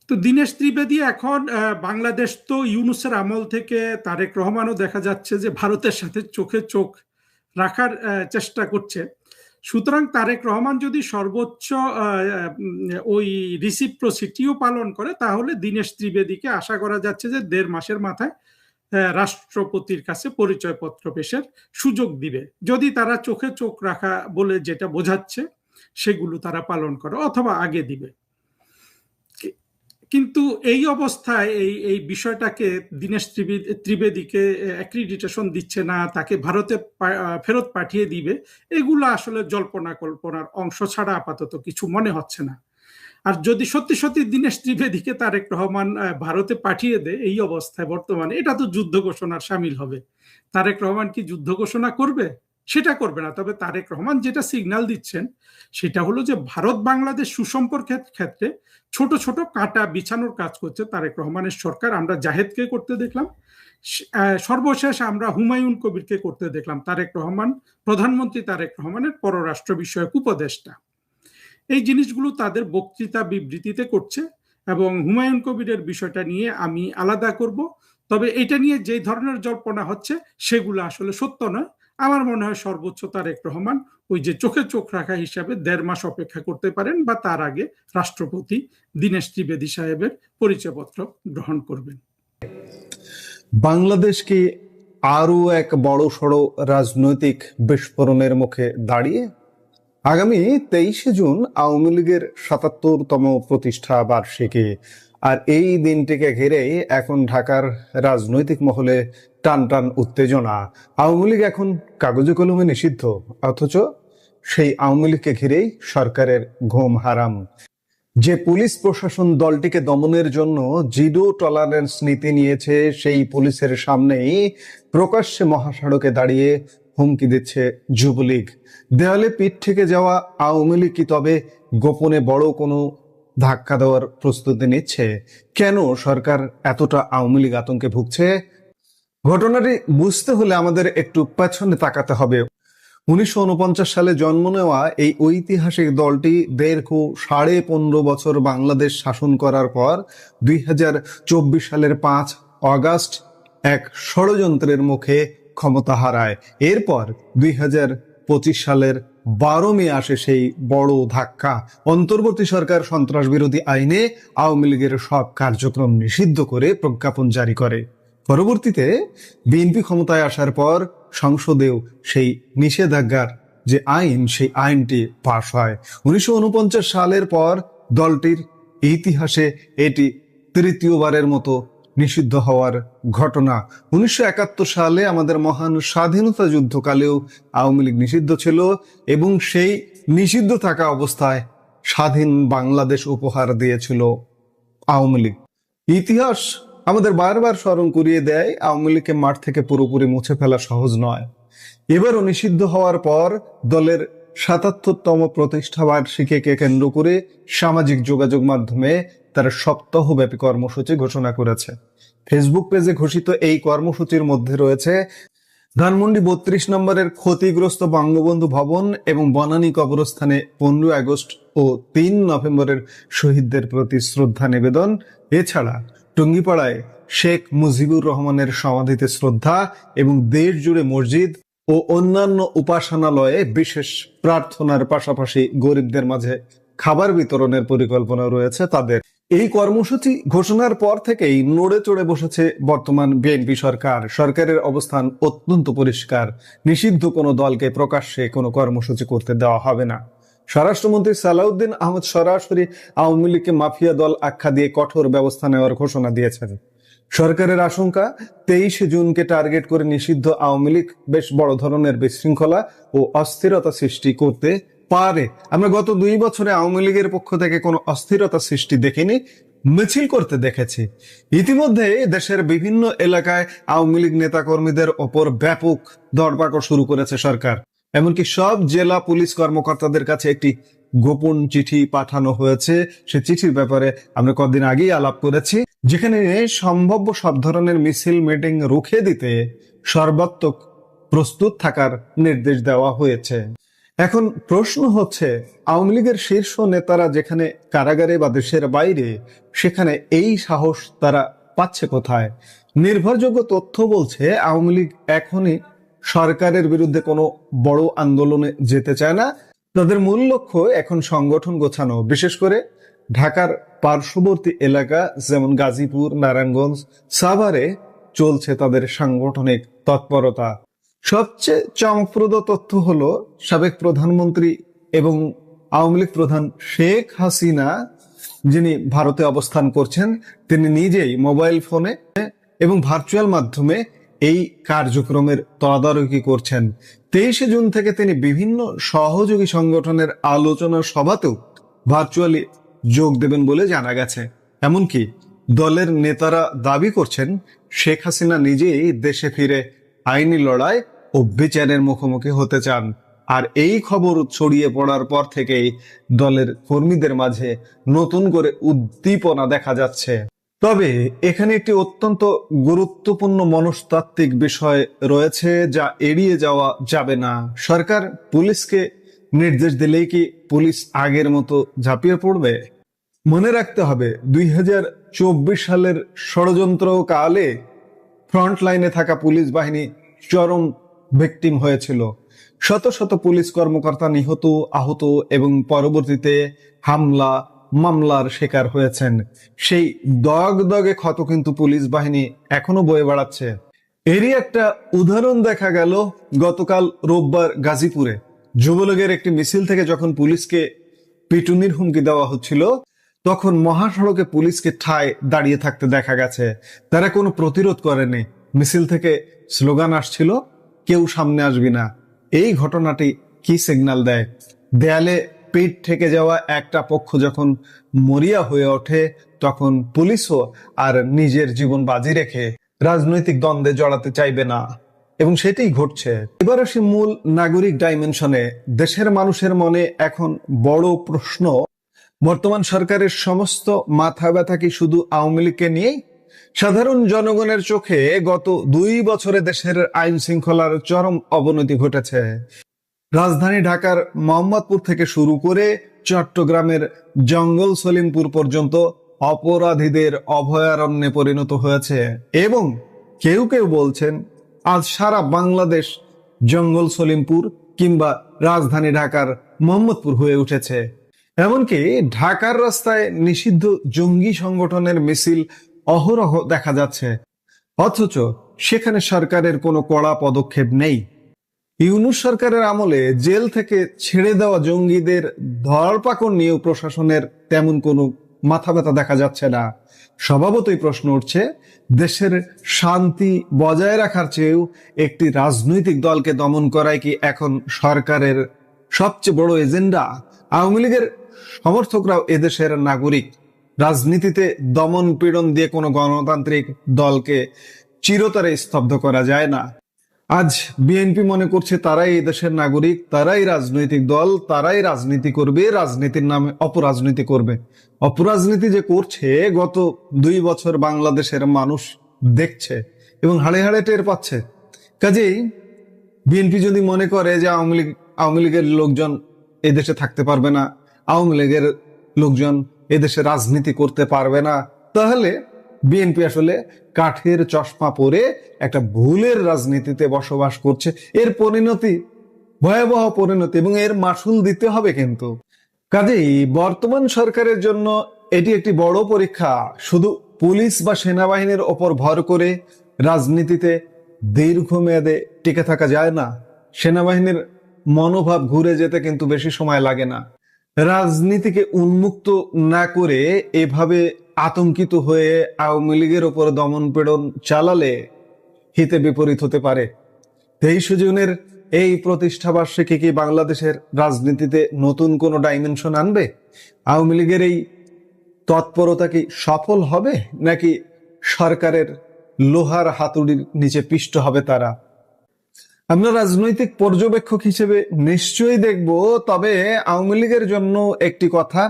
তো দীনেশ ত্রিবেদী এখন বাংলাদেশ তো ইউনূসের আমল থেকে তারেক রহমানও দেখা যাচ্ছে যে ভারতের সাথে চোখে চোখ রাখার চেষ্টা করছে। সুতরাং তারেক রহমান যদি সর্বোচ্চ ওই রিসিপ্রোসিটিও পালন করে, তাহলে দীনেশ ত্রিবেদীকে আশা করা যাচ্ছে যে 1.5 মাসের মাথায় রাষ্ট্রপতির কাছে পরিচয়পত্র পেশের সুযোগ দিবে, যদি তারা চোখে চোখ রাখা বলে যেটা বোঝাচ্ছে সেগুলো তারা পালন করে, অথবা আগে দিবে। কিন্তু এই অবস্থায় এই বিষয়টাকে দীনেশ ত্রিবেদীকে অ্যাক্রিডিটেশন দিচ্ছে না, তাকে ভারতে ফেরত পাঠিয়ে দিবে, এগুলো আসলে জল্পনা কল্পনার অংশ ছাড়া আপাতত কিছু মনে হচ্ছে না। আর যদি সত্যি সত্যি দীনেশ ত্রিবেদীকে তারেক রহমান ভারতে পাঠিয়ে দেয় এই অবস্থায় বর্তমানে, এটা তো যুদ্ধ ঘোষণার সামিল হবে। তারেক রহমান কি যুদ্ধ ঘোষণা করবে? সেটা করবে না। তবে তারেক রহমান যেটা সিগন্যাল দিচ্ছেন সেটা হলো যে ভারত বাংলাদেশ সুসম্পর্কের ক্ষেত্রে ছোট ছোট কাঁটা বিছানোর কাজ করছে তারেক রহমানের সরকার। আমরা জাহেদকে করতে দেখলাম, সর্বশেষ আমরা হুমায়ুন কবিরকে করতে দেখলাম, তারেক রহমান, প্রধানমন্ত্রী তারেক রহমানের পররাষ্ট্র বিষয়ক উপদেষ্টা। এই জিনিসগুলো তাদের বক্তৃতা বিবৃতিতে করছে, এবং হুমায়ুন কবিরের বিষয়টা নিয়ে আমি আলাদা করব। তবে এটা নিয়ে যে ধরনের জল্পনা হচ্ছে সেগুলো আসলে সত্য নয়। আমার মনে হয় সর্বোচ্চ তারেক রহমান ওই যে চোখে চোখ রাখা হিসাবে 1.5 মাস অপেক্ষা করতে পারেন, বা তার আগে রাষ্ট্রপতি দীনেশ ত্রিবেদী সাহেবের পরিচয়পত্র গ্রহণ করবেন। বাংলাদেশ কি আরো এক বড় সড় রাজনৈতিক বিস্ফোরণের মুখে দাঁড়িয়ে? আগামী 23শে জুন আওয়ামী লীগের ৭৭তম প্রতিষ্ঠা বার্ষিকী, আর এই দিনটিকে ঘিরেই এখন ঢাকার রাজনৈতিক মহলে টান টান উত্তেজনা। আওয়ামী লীগ এখন কাগজে কলমে নিষিদ্ধ, অথচ সেই আওয়ামী লীগকে ঘিরেই সরকারের ঘুম হারাম। যে পুলিশ প্রশাসন দলটিকে দমনের জন্য জিরো টলারেন্স নীতি নিয়েছে, সেই পুলিশের সামনেই প্রকাশ্যে মহাসড়কে দাঁড়িয়ে হুমকি দিচ্ছে যুবলীগ। দেওয়ালে পিঠ থেকে যাওয়া আওয়ামী লীগ কি তবে গোপনে বড় কোনো ধাক্কা দেওয়ার প্রস্তুতি নিচ্ছে? কেন সরকার এতটা আওয়ামী লীগ আতঙ্কে ভুগছে? ঘটনাটি বুঝতে হলে আমাদের একটু পেছনে তাকাতে হবে। 1949 সালে জন্ম নেওয়া এই ঐতিহাসিক দলটি 15 বছর বাংলাদেশ শাসন করার পর 2024 সালের 5 অগাস্ট এক ষড়যন্ত্রের মুখে ক্ষমতা হারায়। এরপর 2025 সালের 12 মে আসে সেই বড় ধাক্কা। অন্তর্বর্তী সরকার সন্ত্রাস বিরোধী আইনে আওয়ামী লীগের সব কার্যক্রম নিষিদ্ধ করে প্রজ্ঞাপন জারি করে। পরবর্তীতে বিএনপি ক্ষমতায় আসার পর সংসদেও সেই নিষেধাজ্ঞার যে আইন, সেই আইনটি পাশ হয়। 1949 সালের পর দলটির ইতিহাসে এটি তৃতীয়বারের মতো নিষিদ্ধ হওয়ার ঘটনা। 1971 সালে আমাদের মহান স্বাধীনতা যুদ্ধকালেও আওয়ামী লীগ নিষিদ্ধ ছিল এবং সেই নিষিদ্ধ থাকা অবস্থায় স্বাধীন বাংলাদেশ উপহার দিয়েছিল আওয়ামী লীগ। ইতিহাস আমাদের বারবার স্মরণ করিয়ে দেয় আওয়ামী লীগকে মাঠ থেকে পুরোপুরি মুছে ফেলা সহজ নয়। এবারও নিষিদ্ধ হওয়ার পর দলের 77তম প্রতিষ্ঠা বার্ষিকীকে কেন্দ্র করে সামাজিক যোগাযোগ মাধ্যমে তারা সপ্তাহব্যাপী কর্মসূচি ঘোষণা করেছে। ফেসবুক পেজে ঘোষিত এই কর্মসূচির মধ্যে রয়েছে ধানমন্ডি 32 নম্বরের ক্ষতিগ্রস্ত বঙ্গবন্ধু ভবন এবং বনানী কবরস্থানে 15 আগস্ট ও 3 নভেম্বরের শহীদদের প্রতি শ্রদ্ধা নিবেদন। এছাড়া টুঙ্গিপাড়ায় শেখ মুজিবুর রহমানের সমাধিতে শ্রদ্ধা এবং দেশ জুড়ে মসজিদ ও অন্যান্য উপাসনালয়ে বিশেষ প্রার্থনার পাশাপাশি গরিবদের মাঝে খাবার বিতরণের পরিকল্পনা রয়েছে তাদের। এই কর্মসূচি ঘোষণার পর থেকেই নড়ে চড়ে বসেছে বর্তমান বিএনপি সরকার। সরকারের অবস্থান অত্যন্ত পরিষ্কার, নিষিদ্ধ কোনো দলকে প্রকাশ্যে কোনো কর্মসূচি করতে দেওয়া হবে না। স্বরাষ্ট্রমন্ত্রী সালাউদ্দিন আহমেদ সরাসরি আওয়ামী লীগকে মাফিয়া দল আখ্যা দিয়ে কঠোর ব্যবস্থা নেওয়ার ঘোষণা দিয়েছেন। সরকারের আশঙ্কা 23 জুনকে টার্গেট করে নিষিদ্ধ আওয়ামী লীগ বেশ বড় ধরনের বিশৃঙ্খলা ও অস্থিরতা সৃষ্টি করতে পারে। আমরা গত 2 বছরে আওয়ামী লীগের পক্ষ থেকে কোনো অস্থিরতা সৃষ্টি দেখিনি, মিছিল করতে দেখেছি। ইতিমধ্যে দেশের বিভিন্ন এলাকায় আওয়ামী লীগ নেতাকর্মীদের ওপর ব্যাপক দরপাকড় শুরু করেছে সরকার। এমনকি সব জেলা পুলিশ কর্মকর্তাদের কাছে একটি গোপন চিঠি পাঠানো হয়েছে। সে চিঠির ব্যাপারে আমরা কদিন আগেই আলাপ করেছি, যেখানে সম্ভাব্য সব ধরনের মিছিল মিটিং রুখে দিতে সর্বাত্মক প্রস্তুত থাকার নির্দেশ দেওয়া হয়েছে। এখন প্রশ্ন হচ্ছে, আওয়ামী লীগের শীর্ষ নেতারা যেখানে কারাগারে বা দেশের বাইরে, সেখানে এই সাহস তারা পাচ্ছে কোথায়? নির্ভরযোগ্য তথ্য বলছে আওয়ামী লীগ এখনই সরকারের বিরুদ্ধে কোনো বড় আন্দোলনে যেতে চায় না। তাদের মূল লক্ষ্য এখন সংগঠন গোছানো, বিশেষ করে ঢাকার পার্শ্ববর্তী এলাকা যেমন গাজীপুর, নারায়ণগঞ্জ, সাভারে চলছে তাদের সাংগঠনিক তৎপরতা। সবচেয়ে চমকপ্রদ তথ্য হলো সাবেক প্রধানমন্ত্রী এবং আওয়ামী লীগ প্রধান শেখ হাসিনা, যিনি ভারতে অবস্থান করছেন, তিনি নিজেই মোবাইল ফোনে এবং ভার্চুয়াল মাধ্যমে এই কার্যক্রমের তদারকি করছেন। 23 জুন থেকে তিনি বিভিন্ন সহযোগী সংগঠনের আলোচনা সভাতেও ভার্চুয়ালি যোগ দেবেন বলে জানা গেছে। এমনকি দলের নেতারা দাবি করছেন শেখ হাসিনা নিজেই দেশে ফিরে আইনি লড়াই ও বিচারের মুখোমুখি হতে চান। আর এই খবর ছড়িয়ে পড়ার পর থেকেই দলের কর্মীদের মাঝে নতুন করে উদ্দীপনা দেখা যাচ্ছে। তবে এখানে একটি অত্যন্ত গুরুত্বপূর্ণ মনস্তাত্ত্বিক বিষয় রয়েছে যা এড়িয়ে যাওয়া যাবে না। সরকার পুলিশকে নির্দেশ দিলেই কি পুলিশ আগের মতো ঝাঁপিয়ে পড়বে? মনে রাখতে হবে 2024 সালের ষড়যন্ত্র কালে ফ্রন্ট লাইনে থাকা পুলিশ বাহিনী চরম ভিকটিম হয়েছিল। শত শত পুলিশ কর্মকর্তা নিহত, আহত এবং পরবর্তীতে হামলা মামলার শিকার হয়েছেন। সেই দগদগে ক্ষত কিন্তু পুলিশ বাহিনী এখনো বয়ে বেড়াচ্ছে। এরই একটা উদাহরণ দেখা গেল গতকাল রোববার গাজীপুরে। যুবলীগের একটি মিছিল থেকে যখন পুলিশকে পিটুনির হুমকি দেওয়া হচ্ছিল, তখন মহাসড়কে পুলিশকে ঠায় দাঁড়িয়ে থাকতে দেখা গেছে। তারা কোনো প্রতিরোধ করেনি। মিছিল থেকে স্লোগান আসছিল, কেউ সামনে আসবি না। এই ঘটনাটি কি সিগন্যাল দেয়? দেয়ালে পিঠ থেকে যাওয়া একটা পক্ষ যখন মরিয়া হয়ে ওঠে, তখন পুলিশও আর নিজের জীবন বাজি রেখে রাজনৈতিক দ্বন্দ্বে জড়াতে চাইবে না, এবং সেটাই ঘটছে। এবার আসি মূল নাগরিক ডাইমেনশনে। দেশের মানুষের মনে এখন বড় প্রশ্ন, বর্তমান সরকারের সমস্ত মাথা ব্যথা কি শুধু আওয়ামী লীগকে নিয়েই? সাধারণ জনগণের চোখে গত 2 বছরে দেশের আইন শৃঙ্খলার চরম অবনতি ঘটেছে। রাজধানী ঢাকার মোহাম্মদপুর থেকে শুরু করে চট্টগ্রামের জঙ্গল সলিমপুর পর্যন্ত অপরাধীদের অভয়ারণ্যে পরিণত হয়েছে, এবং কেউ কেউ বলছেন আজ সারা বাংলাদেশ জঙ্গল সলিমপুর কিংবা রাজধানী ঢাকার মোহাম্মদপুর হয়ে উঠেছে। এমনকি ঢাকার রাস্তায় নিষিদ্ধ জঙ্গি সংগঠনের মিছিল অহরহ দেখা যাচ্ছে, অথচ সেখানে সরকারের কোনো কড়া পদক্ষেপ নেই। ইউনূস সরকারের আমলে জেল থেকে ছেড়ে দেওয়া জঙ্গিদের ধরপাকড় নিয়েও প্রশাসনের তেমন কোনো মাথা ব্যথা দেখা যাচ্ছে না। স্বভাবতই প্রশ্ন উঠছে, দেশের শান্তি বজায় রাখার চেয়েও একটি রাজনৈতিক দলকে দমন করাই কি এখন সরকারের সবচেয়ে বড় এজেন্ডা? আওয়ামী লীগের সমর্থকরাও এদেশের নাগরিক। রাজনীতিতে দমন পীড়ন দিয়ে কোনো গণতান্ত্রিক দলকে চিরতরে স্তব্ধ করা যায় না। আজ বিএনপি মনে করছে তারাই এই দেশের নাগরিক, তারাই রাজনৈতিক দল, তারাই রাজনীতি করবে, রাজনীতির নামে অপরাজনীতি করবে। অপরাজনীতি যে করছে গত 2 বছর বাংলাদেশের মানুষ দেখছে এবং হাড়ে হাড়ে টের পাচ্ছে। কাজেই বিএনপি যদি মনে করে যে আওয়ামী লীগের লোকজন এদেশে থাকতে পারবে না, আওয়ামী লীগের লোকজন এদেশে রাজনীতি করতে পারবে না, তাহলে বিএনপি আসলে কাঠের চশমা পরে একটা ভুলের রাজনীতিতে বসবাস করছে। এর পরিণতি ভয়াবহ পরিণতি, এবং এর মাসুল দিতে হবে কিন্তু। কাজেই বর্তমান সরকারের জন্য এটি একটি বড় পরীক্ষা। শুধু পুলিশ বা সেনাবাহিনীর ওপর ভর করে রাজনীতিতে দীর্ঘমেয়াদে টিকে থাকা যায় না। সেনাবাহিনীর মনোভাব ঘুরে যেতে কিন্তু বেশি সময় লাগে না। রাজনীতিকে উন্মুক্ত না করে এভাবে আতঙ্কিত হয়ে আওয়ামী লীগের ওপর দমন পীড়ন চালালে হিতে বিপরীত হতে পারে। 23 জুনের এই প্রতিষ্ঠা বার্ষিকী কি বাংলাদেশের রাজনীতিতে নতুন কোনো ডাইমেনশন আনবে? আওয়ামী লীগের এই তৎপরতা কি সফল হবে, নাকি সরকারের লোহার হাতুড়ির নিচে পিষ্ট হবে তারা? আমরা রাজনৈতিক পর্যবেক্ষক হিসেবে নিশ্চয়ই দেখব, তবে আওয়ামী লীগের জন্য একটি কথা,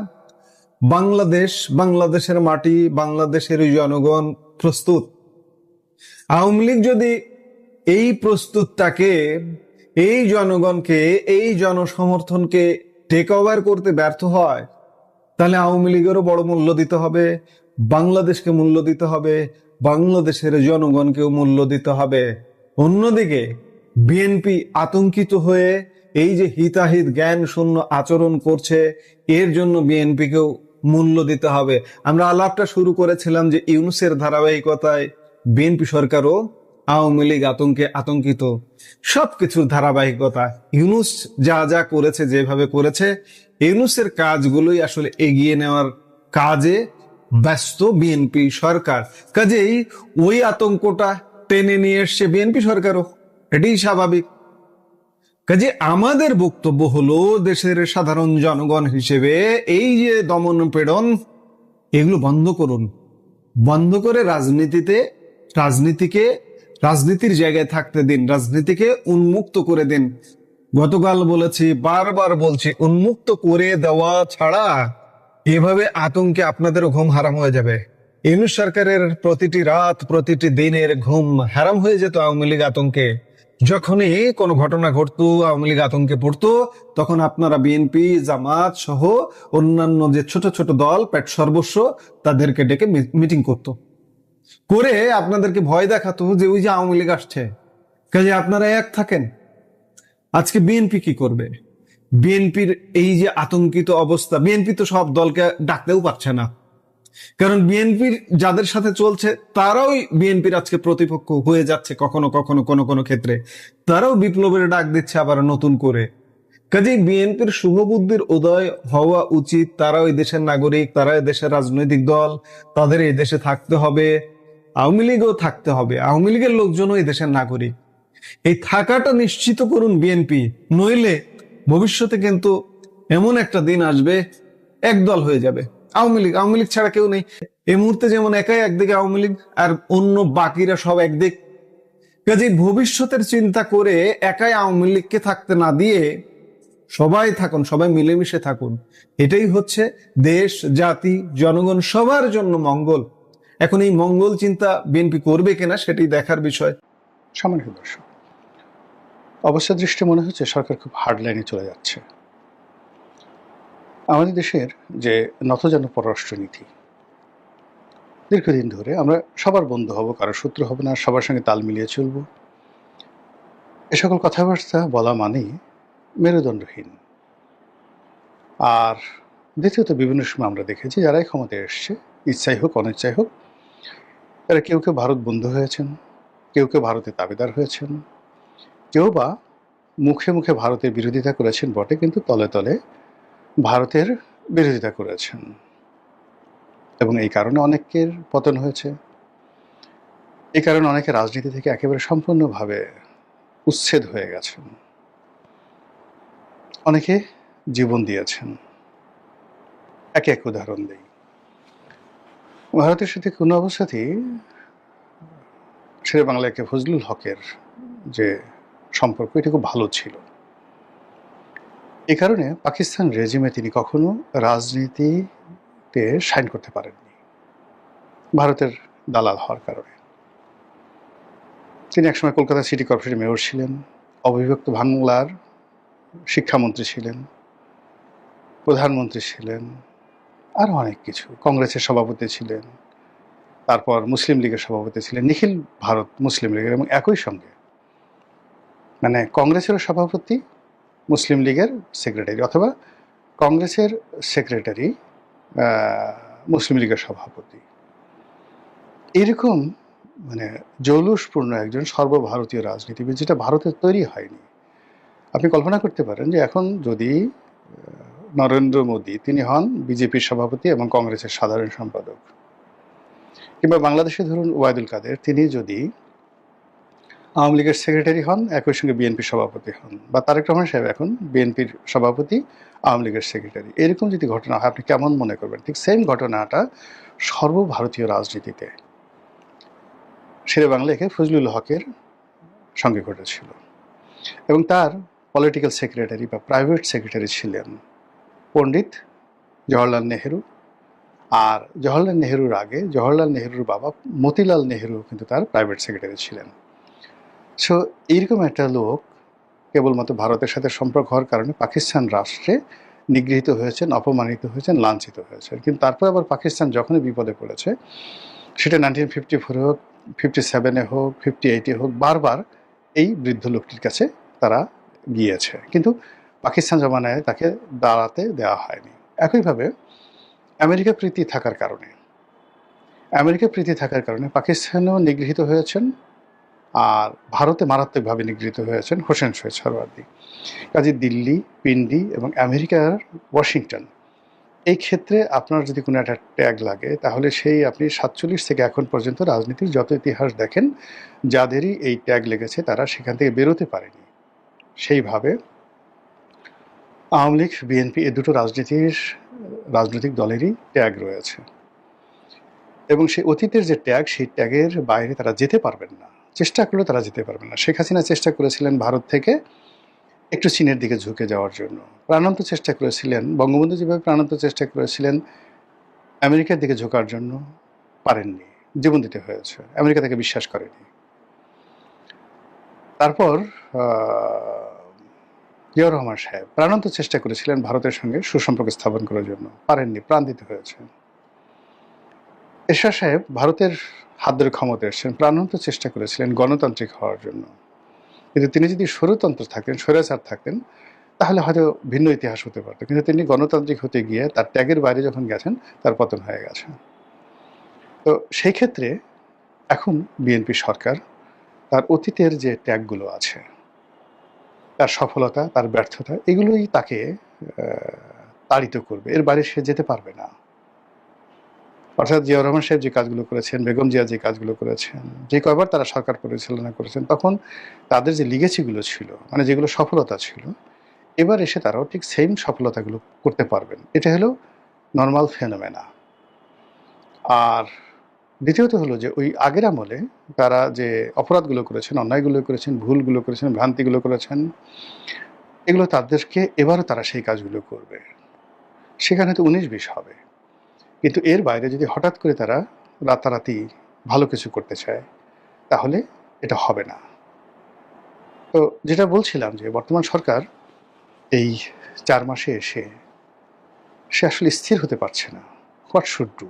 বাংলাদেশের মাটি, বাংলাদেশের জনগণ প্রস্তুত। আওয়ামী লীগ যদি এই প্রস্তুতটাকে, এই জনগণকে, এই জনসমর্থনকে টেক ওভার করতে ব্যর্থ হয়, তাহলে আওয়ামী লীগেরও বড় মূল্য দিতে হবে, বাংলাদেশকে মূল্য দিতে হবে, বাংলাদেশের জনগণকেও মূল্য দিতে হবে। অন্যদিকে বিএনপি আতঙ্কিত হয়ে এই যে হিতাহিত জ্ঞান শূন্য আচরণ করছে, এর জন্য বিএনপিকেও মূল্য দিতে হবে। আমরা আলাপটা শুরু করেছিলাম যে ইউনূসের ধারাবাহিকতায় বিএনপি সরকারও আওয়ামী লীগ আতঙ্কে আতঙ্কিত। সবকিছুর ধারাবাহিকতা, ইউনূস যা যা করেছে, যেভাবে করেছে, ইউনূসের কাজগুলোই আসলে এগিয়ে নেওয়ার কাজে ব্যস্ত বিএনপি সরকার। কাজেই ওই আতঙ্কটা টেনে নিয়ে এসছে বিএনপি সরকারও, এটাই স্বাভাবিক। কাজে আমাদের বক্তব্য হলো, দেশের সাধারণ জনগণ হিসেবে এই যে দমন পীড়ন, এগুলো বন্ধ করুন। বন্ধ করে রাজনীতির জায়গায় থাকতে দিন, রাজনীতিকে উন্মুক্ত করে দিন। গতকাল বলেছি, বারবার বলছি, উন্মুক্ত করে দেওয়া ছাড়া এভাবে আতঙ্কে আপনাদেরও ঘুম হারাম হয়ে যাবে। ইউনূস সরকারের প্রতিটি রাত, প্রতিটি দিনের ঘুম হারাম হয়ে যেত আওয়ামী লীগ আতঙ্কে। যখনই কোনো ঘটনা ঘটতো, আওয়ামী লীগ আতঙ্কে পড়তো, তখন আপনারা বিএনপি, জামাত সহ অন্যান্য যে ছোট ছোট দল, পেট সর্বস্ব, তাদেরকে ডেকে মিটিং করে আপনাদেরকে ভয় দেখাতো যে ওই যে আওয়ামী লীগ আসছে, কাজে আপনারা এক থাকেন। আজকে বিএনপি কি করবে? বিএনপির এই যে আতঙ্কিত অবস্থা, বিএনপি তো সব দলকে ডাকতেও পারছে না, কারণ বিএনপির যাদের সাথে চলছে তারাও বিএনপির আজকে প্রতিপক্ষ হয়ে যাচ্ছে। কখনো কখনো কোনো ক্ষেত্রে তারাও বিপ্লবের ডাক দিচ্ছে আবার নতুন করে। কাজেই বিএনপির শুভবুদ্ধির উদয় হওয়া উচিত। তারাও এই দেশের নাগরিক, তারা এই দেশের রাজনৈতিক দল, তাদের এই দেশে থাকতে হবে। আওয়ামী লীগও থাকতে হবে, আওয়ামী লীগের লোকজনও এই দেশের নাগরিক। এই থাকাটা নিশ্চিত করুন বিএনপি, নইলে ভবিষ্যতে কিন্তু এমন একটা দিন আসবে, একদল হয়ে যাবে। আওয়ামী লীগ ছাড়া কেউ নেই। এই মুহূর্তে যেমন একাই একদিকে আওয়ামী লীগ আর অন্য বাকিরা সব একদিক। কাজে ভবিষ্যতের চিন্তা করে একাই আওয়ামী লীগকে থাকতে না দিয়ে সবাই থাকুন, সবাই মিলেমিশে থাকুন। এটাই হচ্ছে দেশ, জাতি, জনগণ সবার জন্য মঙ্গল। এখন এই মঙ্গল চিন্তা বিএনপি করবে কিনা সেটাই দেখার বিষয়। সম্মানিত দর্শক, অবস্থা দৃষ্টি মনে হচ্ছে সরকার খুব হার্ড লাইনে চলে যাচ্ছে। আমাদের দেশের যে নতজানু পররাষ্ট্রনীতি, দীর্ঘদিন ধরে আমরা সবার বন্ধু হব, কারো শত্রু হব না, সবার সঙ্গে তাল মিলিয়ে চলব, এ সকল কথাবার্তা বলা মানেই মেরুদণ্ডহীন। আর দ্বিতীয়ত, বিভিন্ন সময় আমরা দেখেছি যারাই ক্ষমতায় এসছে, ইচ্ছাই হোক অনিচ্ছাই হোক, তারা কেউ কেউ ভারত বন্ধু হয়েছেন, কেউ কেউ ভারতের দাবিদার হয়েছেন, কেউ বা মুখে মুখে ভারতের বিরোধিতা করেছেন বটে, কিন্তু তলে তলে ভারতের বিরোধিতা করেছেন, এবং এই কারণে অনেকের পতন হয়েছে। এই কারণে অনেকে রাজনীতি থেকে একেবারে সম্পূর্ণভাবে উচ্ছেদ হয়ে গেছেন, অনেকে জীবন দিয়েছেন। এক এক উদাহরণ দেই। ভারতের সাথে কোনো অবস্থাতেই শেরে বাংলাকে ফজলুল হকের যে সম্পর্ক, এটা খুব ভালো ছিল। এই কারণে পাকিস্তান রেজিমে তিনি কখনো রাজনীতিতে সাইন করতে পারেননি, ভারতের দালাল হওয়ার কারণে। তিনি একসময় কলকাতা সিটি কর্পোরেশনের মেয়র ছিলেন, অবিভক্ত বাংলার শিক্ষামন্ত্রী ছিলেন, প্রধানমন্ত্রী ছিলেন, আরও অনেক কিছু, কংগ্রেসের সভাপতি ছিলেন, তারপর মুসলিম লীগের সভাপতি ছিলেন, নিখিল ভারত মুসলিম লীগের, এবং একই সঙ্গে মানে কংগ্রেসের সভাপতি, মুসলিম লীগের সেক্রেটারি, অথবা কংগ্রেসের সেক্রেটারি, মুসলিম লীগের সভাপতি। এরকম মানে জৌলুসপূর্ণ একজন সর্বভারতীয় রাজনীতিবিদ, যেটা ভারতের তৈরি হয়নি। আপনি কল্পনা করতে পারেন যে এখন যদি নরেন্দ্র মোদী তিনি হন বিজেপির সভাপতি এবং কংগ্রেসের সাধারণ সম্পাদক, কিংবা বাংলাদেশে ধরুন ওবায়দুল কাদের, তিনি যদি আওয়ামী লীগের সেক্রেটারি হন, একই সঙ্গে বিএনপির সভাপতি হন, বা তারেক রহমান সাহেব এখন বিএনপির সভাপতি, আওয়ামী লীগের সেক্রেটারি, এরকম যদি ঘটনা হয়, আপনি কেমন মনে করবেন? ঠিক সেম ঘটনাটা সর্বভারতীয় রাজনীতিতে শেরে বাংলাকে ফজলুল হকের সঙ্গে ঘটেছিল, এবং তার পলিটিক্যাল সেক্রেটারি বা প্রাইভেট সেক্রেটারি ছিলেন পণ্ডিত জওহরলাল নেহেরু। আর জওহরলাল নেহেরুর আগে জওহরলাল নেহেরুর বাবা মতিলাল নেহেরু কিন্তু তার প্রাইভেট সেক্রেটারি ছিলেন। সো এইরকম একটা লোক কেবলমাত্র ভারতের সাথে সম্পর্ক হওয়ার কারণে পাকিস্তান রাষ্ট্রে নিগৃহীত হয়েছেন, অপমানিত হয়েছেন, লাঞ্ছিত হয়েছেন। কিন্তু তারপর আবার পাকিস্তান যখনই বিপদে পড়েছে, সেটা 1954 হোক, 57-এ হোক, 58-এ হোক, বারবার এই বৃদ্ধ লোকটির কাছে তারা গিয়েছে, কিন্তু পাকিস্তান জমানায় তাকে দাঁড়াতে দেওয়া হয়নি। একইভাবে আমেরিকা প্রীতি থাকার কারণে পাকিস্তানেও নিগৃহীত হয়েছেন, আর ভারতে মারাত্মকভাবে নিগৃহীত হয়েছেন হোসেন শহীদ সোহরাওয়ার্দী। কাজে দিল্লি, পিন্ডি এবং আমেরিকার ওয়াশিংটন, এই ক্ষেত্রে আপনার যদি কোনো একটা ট্যাগ লাগে, তাহলে সেই আপনি 47 থেকে এখন পর্যন্ত রাজনীতির যত ইতিহাস দেখেন, যাদেরই এই ট্যাগ লেগেছে তারা সেখান থেকে বেরোতে পারেনি। সেইভাবে আওয়ামী লীগ, বিএনপি, এই দুটো রাজনৈতিক দলেরই ট্যাগ রয়েছে, এবং সেই অতীতের যে ট্যাগ, সেই ট্যাগের বাইরে তারা যেতে পারবেন না, চেষ্টা করলেও তারা যেতে পারবেন না। শেখ হাসিনা চেষ্টা করেছিলেন ভারত থেকে একটু চীনের দিকে ঝুঁকে যাওয়ার জন্য, প্রাণান্ত চেষ্টা করেছিলেন, বঙ্গবন্ধু যেভাবে প্রাণান্ত চেষ্টা করেছিলেন আমেরিকার দিকে ঝোঁকার জন্য, পারেননি, জীবন দিতে হয়েছে, আমেরিকা তাকে বিশ্বাস করেনি। তারপর জিয়াউর রহমান সাহেব প্রাণান্ত চেষ্টা করেছিলেন ভারতের সঙ্গে সুসম্পর্ক স্থাপন করার জন্য, পারেননি, প্রাণ দিতে হয়েছে। এরশাদ সাহেব ভারতের হাত ধরে ক্ষমতা এসেছেন, প্রাণান্ত চেষ্টা করেছিলেন গণতান্ত্রিক হওয়ার জন্য, কিন্তু তিনি যদি স্বৈরাচার থাকতেন, তাহলে হয়তো ভিন্ন ইতিহাস হতে পারত। কিন্তু তিনি গণতান্ত্রিক হতে গিয়ে তার ট্যাগের বাইরে যখন গেছেন, তার পতন হয়ে গেছে। তো সেই ক্ষেত্রে এখন বিএনপি সরকার তার অতীতের যে ট্যাগগুলো আছে, তার সফলতা, তার ব্যর্থতা, এগুলোই তাকে তাড়িত করবে, এর বাইরে সে যেতে পারবে না। অর্থাৎ জিয়াউর রহমান সাহেব যে কাজগুলো করেছেন, বেগম জিয়া যে কাজগুলো করেছেন, যে কয়বার তারা সরকার পরিচালনা করেছেন, তখন তাদের যে লিগেসিগুলো ছিল, মানে যেগুলো সফলতা ছিল, এবার এসে তারাও ঠিক সেম সফলতাগুলো করতে পারবেন। এটা হলো নর্মাল ফেনোমেনা। আর দ্বিতীয়ত হলো যে ওই আগের আমলে তারা যে অপরাধগুলো করেছেন, অন্যায়গুলো করেছেন, ভুলগুলো করেছেন, ভ্রান্তিগুলো করেছেন, এগুলো তাদেরকে এবারও তারা সেই কাজগুলো করবে। সেখানে তো 19-20 হবে, কিন্তু এর বাইরে যদি হঠাৎ করে তারা রাতারাতি ভালো কিছু করতে চায়, তাহলে এটা হবে না। তো যেটা বলছিলাম যে বর্তমান সরকার এই 4 মাসে এসে সে আসলে স্থির হতে পারছে না। What should do?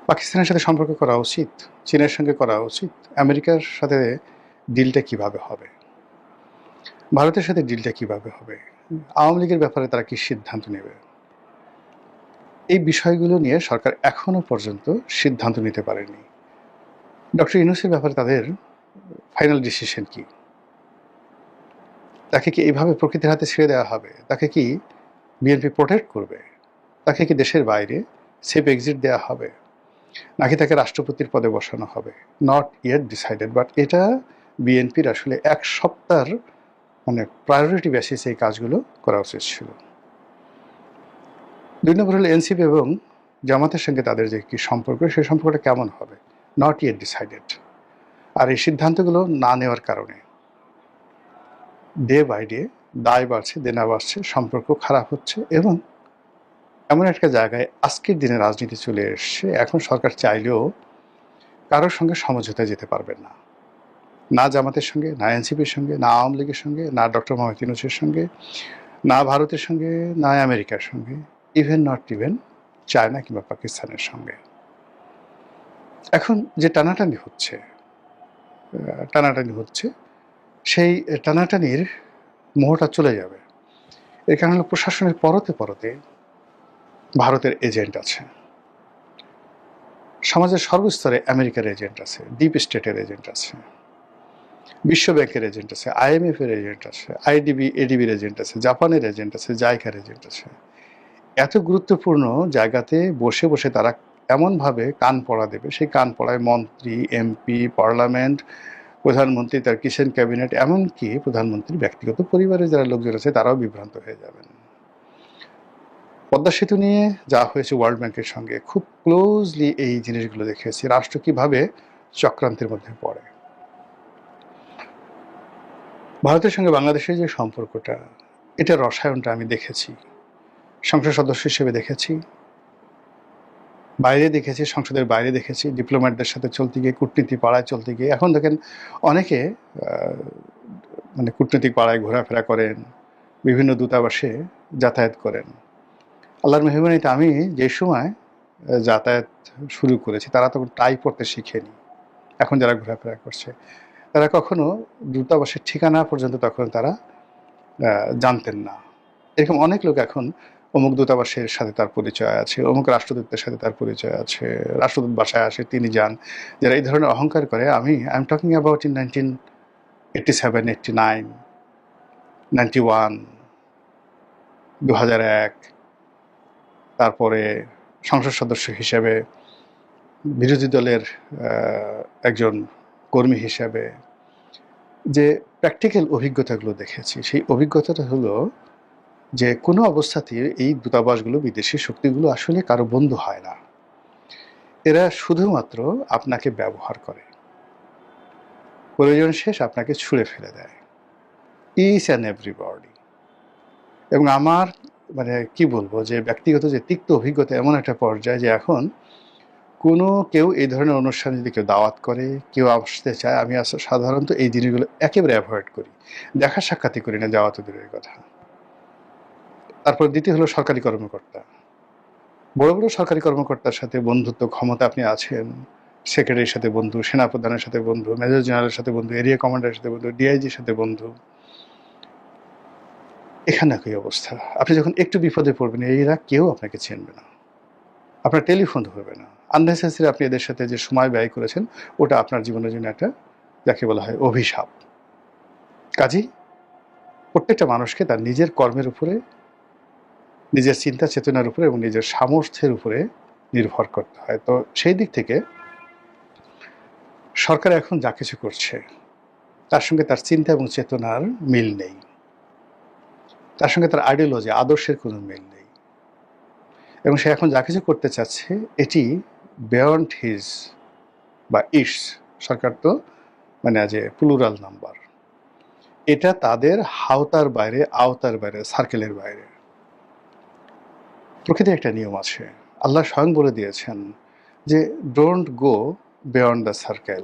পাকিস্তানের সাথে সম্পর্ক করা উচিত, চীনের সঙ্গে করা উচিত, আমেরিকার সাথে ডিলটা কিভাবে হবে, ভারতের সাথে ডিলটা কিভাবে হবে, আওয়ামী লীগের ব্যাপারে তারা কি সিদ্ধান্ত নেবে, এই বিষয়গুলো নিয়ে সরকার এখনো পর্যন্ত সিদ্ধান্ত নিতে পারেনি। ডক্টর ইউনূসের ব্যাপারে তাদের ফাইনাল ডিসিশন কি? তাকে কি এইভাবে প্রকৃতির হাতে ছেড়ে দেওয়া হবে? তাকে কি বিএনপি প্রোটেক্ট করবে? তাকে কি দেশের বাইরে সেফ এক্সিট দেওয়া হবে, নাকি তাকে রাষ্ট্রপতির পদে বসানো হবে? নট ইয়েট ডিসাইডেড, বাট এটা বিএনপির আসলে 1 সপ্তাহের প্রায়োরিটি বেসিসে এই কাজগুলো করা উচিত ছিল। 2 নম্বর হলো এনসিপি এবং জামাতের সঙ্গে তাদের যে কি সম্পর্ক, সেই সম্পর্কটা কেমন হবে? Not yet decided. আর এই সিদ্ধান্তগুলো না নেওয়ার কারণে ডে বাই ডে দায় বাড়ছে, দেনা বাড়ছে, সম্পর্ক খারাপ হচ্ছে, এবং এমন একটা জায়গায় আজকের দিনে রাজনীতি চলে এসছে, এখন সরকার চাইলেও কারোর সঙ্গে সমঝোতায় যেতে পারবেন না। না জামাতের সঙ্গে, না এনসিপির সঙ্গে, না আওয়ামী লীগের সঙ্গে, না ডক্টর মোহাম্মদ ইউনূসের সঙ্গে, না ভারতের সঙ্গে, না আমেরিকার সঙ্গে, নট ইভেন চায়না কিংবা পাকিস্তানের সঙ্গে। এখন যে টানাটানি হচ্ছে সেই টানাটানির মোহটা চলে যাবে। এর কারণ হলো প্রশাসনের পরতে পরতে ভারতের এজেন্ট আছে, সমাজের সর্বস্তরে আমেরিকার এজেন্ট আছে, ডিপ স্টেটের এজেন্ট আছে, বিশ্ব ব্যাংকের এজেন্ট আছে, IMF এর এজেন্ট আছে, এডিবির এজেন্ট আছে, জাপানের এজেন্ট আছে, জাইকার এজেন্ট আছে। এত গুরুত্বপূর্ণ জায়গাতে বসে বসে তারা এমনভাবে কান পড়া দেবে, সেই কান পড়ায় মন্ত্রী, এমপি, পার্লামেন্ট, প্রধানমন্ত্রী, তার কিচেন ক্যাবিনেট, এমনকি প্রধানমন্ত্রীর ব্যক্তিগত পরিবারের যারা লোকজন আছে তারাও বিভ্রান্ত হয়ে যাবেন। পদ্মা সেতু নিয়ে যা হয়েছে ওয়ার্ল্ড ব্যাংকের সঙ্গে খুব ক্লোজলি এই জিনিসগুলো দেখেছি, রাষ্ট্র কিভাবে চক্রান্তের মধ্যে পড়ে। ভারতের সঙ্গে বাংলাদেশের যে সম্পর্কটা, এটার রসায়নটা আমি দেখেছি, সংসদ সদস্য হিসেবে দেখেছি, বাইরে দেখেছি, সংসদের বাইরে দেখেছি, ডিপ্লোম্যাটদের সাথে চলতে গিয়ে, কূটনীতি পাড়ায় চলতে গিয়ে। এখন দেখেন অনেকে কূটনৈতিক পাড়ায় ঘোরাফেরা করেন, বিভিন্ন দূতাবাসে যাতায়াত করেন। আল্লাহর মেহরবানিতে আমি যে সময় যাতায়াত শুরু করেছি তারা তখন টাই পড়তে শিখেনি। এখন যারা ঘোরাফেরা করছে তারা কখনো দূতাবাসের ঠিকানা পর্যন্ত তখন তারা জানতেন না। এরকম অনেক লোক এখন অমুক দূতাবাসের সাথে তার পরিচয় আছে, অমুক রাষ্ট্রদূতের সাথে তার পরিচয় আছে, রাষ্ট্রদূত বাসায় আসে তিনি যান। যারা এই ধরনের অহংকার করে, I am talking about in 1987, 89, 91, 2001, তারপরে সংসদ সদস্য হিসেবে, বিরোধী দলের একজন কর্মী হিসেবে যে প্র্যাকটিক্যাল অভিজ্ঞতাগুলো দেখেছি, সেই অভিজ্ঞতাটা হলো যে কোনো অবস্থাতেই এই দূতাবাসগুলো, বিদেশি শক্তিগুলো আসলে কারো বন্ধু হয় না। এরা শুধুমাত্র আপনাকে ব্যবহার করে, প্রয়োজন শেষ আপনাকে ছুঁড়ে ফেলে দেয়, ইচ অ্যান্ড এভরিবডি। এবং আমার কি বলবো, যে ব্যক্তিগত যে তিক্ত অভিজ্ঞতা এমন একটা পর্যায়ে যে এখন কেউ এই ধরনের অনুষ্ঠানে যদি কেউ দাওয়াত করে, কেউ আসতে চায়, আমি সাধারণত এই জিনিসগুলো একেবারে অ্যাভয়েড করি, দেখা সাক্ষাৎই করি না, যাওয়া তো দূরের কথা। তারপর দ্বিতীয় হলো সরকারি কর্মকর্তা। বড় বড় সরকারি কর্মকর্তার সাথে বন্ধুত্ব, ক্ষমতা আপনি আছেন, সেক্রেটারির সাথে বন্ধু, সেনাপ্রধানের সাথে বন্ধু, মেজর জেনারেলের সাথে বন্ধু, এরিয়া কমান্ডারের সাথে বন্ধু, ডিআইজির সাথে বন্ধু। এখানে একই অবস্থা। আপনি যখন একটু বিপদে পড়বেন, এরা কেউ আপনাকে চিনবে না, আপনার টেলিফোন ধরবে না। আননেসেসারি আপনি এদের সাথে যে সময় ব্যয় করেছেন, ওটা আপনার জীবনের জন্য একটা, যাকে বলা হয়, অভিশাপ। কাজেই প্রত্যেকটা মানুষকে তার নিজের কর্মের উপরে, নিজের চিন্তা চেতনার উপরে এবং নিজের সামর্থ্যের উপরে নির্ভর করতে হয়। তো সেই দিক থেকে সরকার এখন যা কিছু করছে তার সঙ্গে তার চিন্তা এবং চেতনার মিল নেই। তার সঙ্গে তার আইডিওলজি, আদর্শের কোনো মিল নেই, এবং সে এখন যা কিছু করতে চাচ্ছে এটি বিয়ন্ড হিজ বা ইস, সরকার তো মানে আজ প্লুরাল নাম্বার, এটা তাদের হাওতার বাইরে, আওতার বাইরে, সার্কেলের বাইরে। প্রকৃতির একটা নিয়ম আছে, আল্লাহ স্বয়ং বলে দিয়েছেন যে don't go beyond the circle.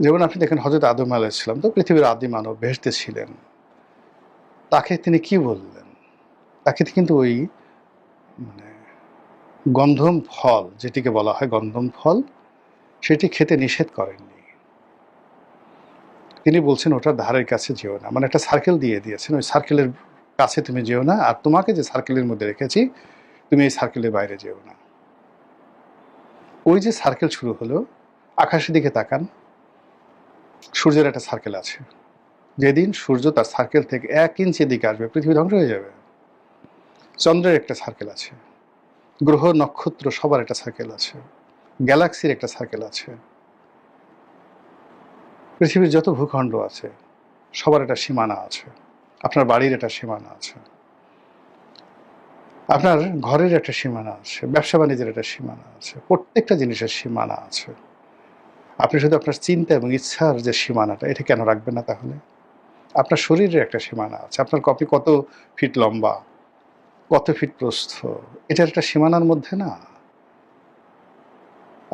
যেমন আপনি দেখেন হযরত আদম আলাইহিস সালাম তো পৃথিবীর আদি মানব, বেহেশতে ছিলেন, তাকে তিনি কি বললেন? তাকে কিন্তু ওই মানে গন্ধম ফল, যেটিকে বলা হয় গন্ধম ফল, সেটি খেতে নিষেধ করেননি। তিনি বলছেন ওটার ধারের কাছে যেও না, মানে একটা সার্কেল দিয়ে দিয়েছেন, ওই সার্কেলের কাছে তুমি যেও না, আর তোমাকে যে সার্কেলের মধ্যে রেখেছি তুমি এই সার্কেলের বাইরে যেও না। ওই যে সার্কেল শুরু হলো, আকাশের দিকে তাকান, সূর্যের একটা সার্কেল আছে, যেদিন সূর্য তার সার্কেল থেকে 1 ইঞ্চি দিকে আসবে পৃথিবী ধ্বংস হয়ে যাবে। চন্দ্রের একটা সার্কেল আছে, গ্রহ নক্ষত্র সবার একটা সার্কেল আছে, গ্যালাক্সির একটা সার্কেল আছে, পৃথিবীর যত ভূখণ্ড আছে সবার একটা সীমানা আছে, আপনার বাড়ির একটা সীমানা আছে, আপনার ঘরের একটা সীমানা আছে, ব্যবসা বাণিজ্যের একটা সীমানা আছে, প্রত্যেকটা জিনিসের সীমানা আছে। আপনি শুধু আপনার চিন্তা এবং ইচ্ছার যে সীমানাটা, এটা কেন রাখবেন না তাহলে? আপনার শরীরের একটা সীমানা আছে, আপনার কপি কত ফিট লম্বা, কত ফিট প্রস্থ, এটার একটা সীমানার মধ্যে না।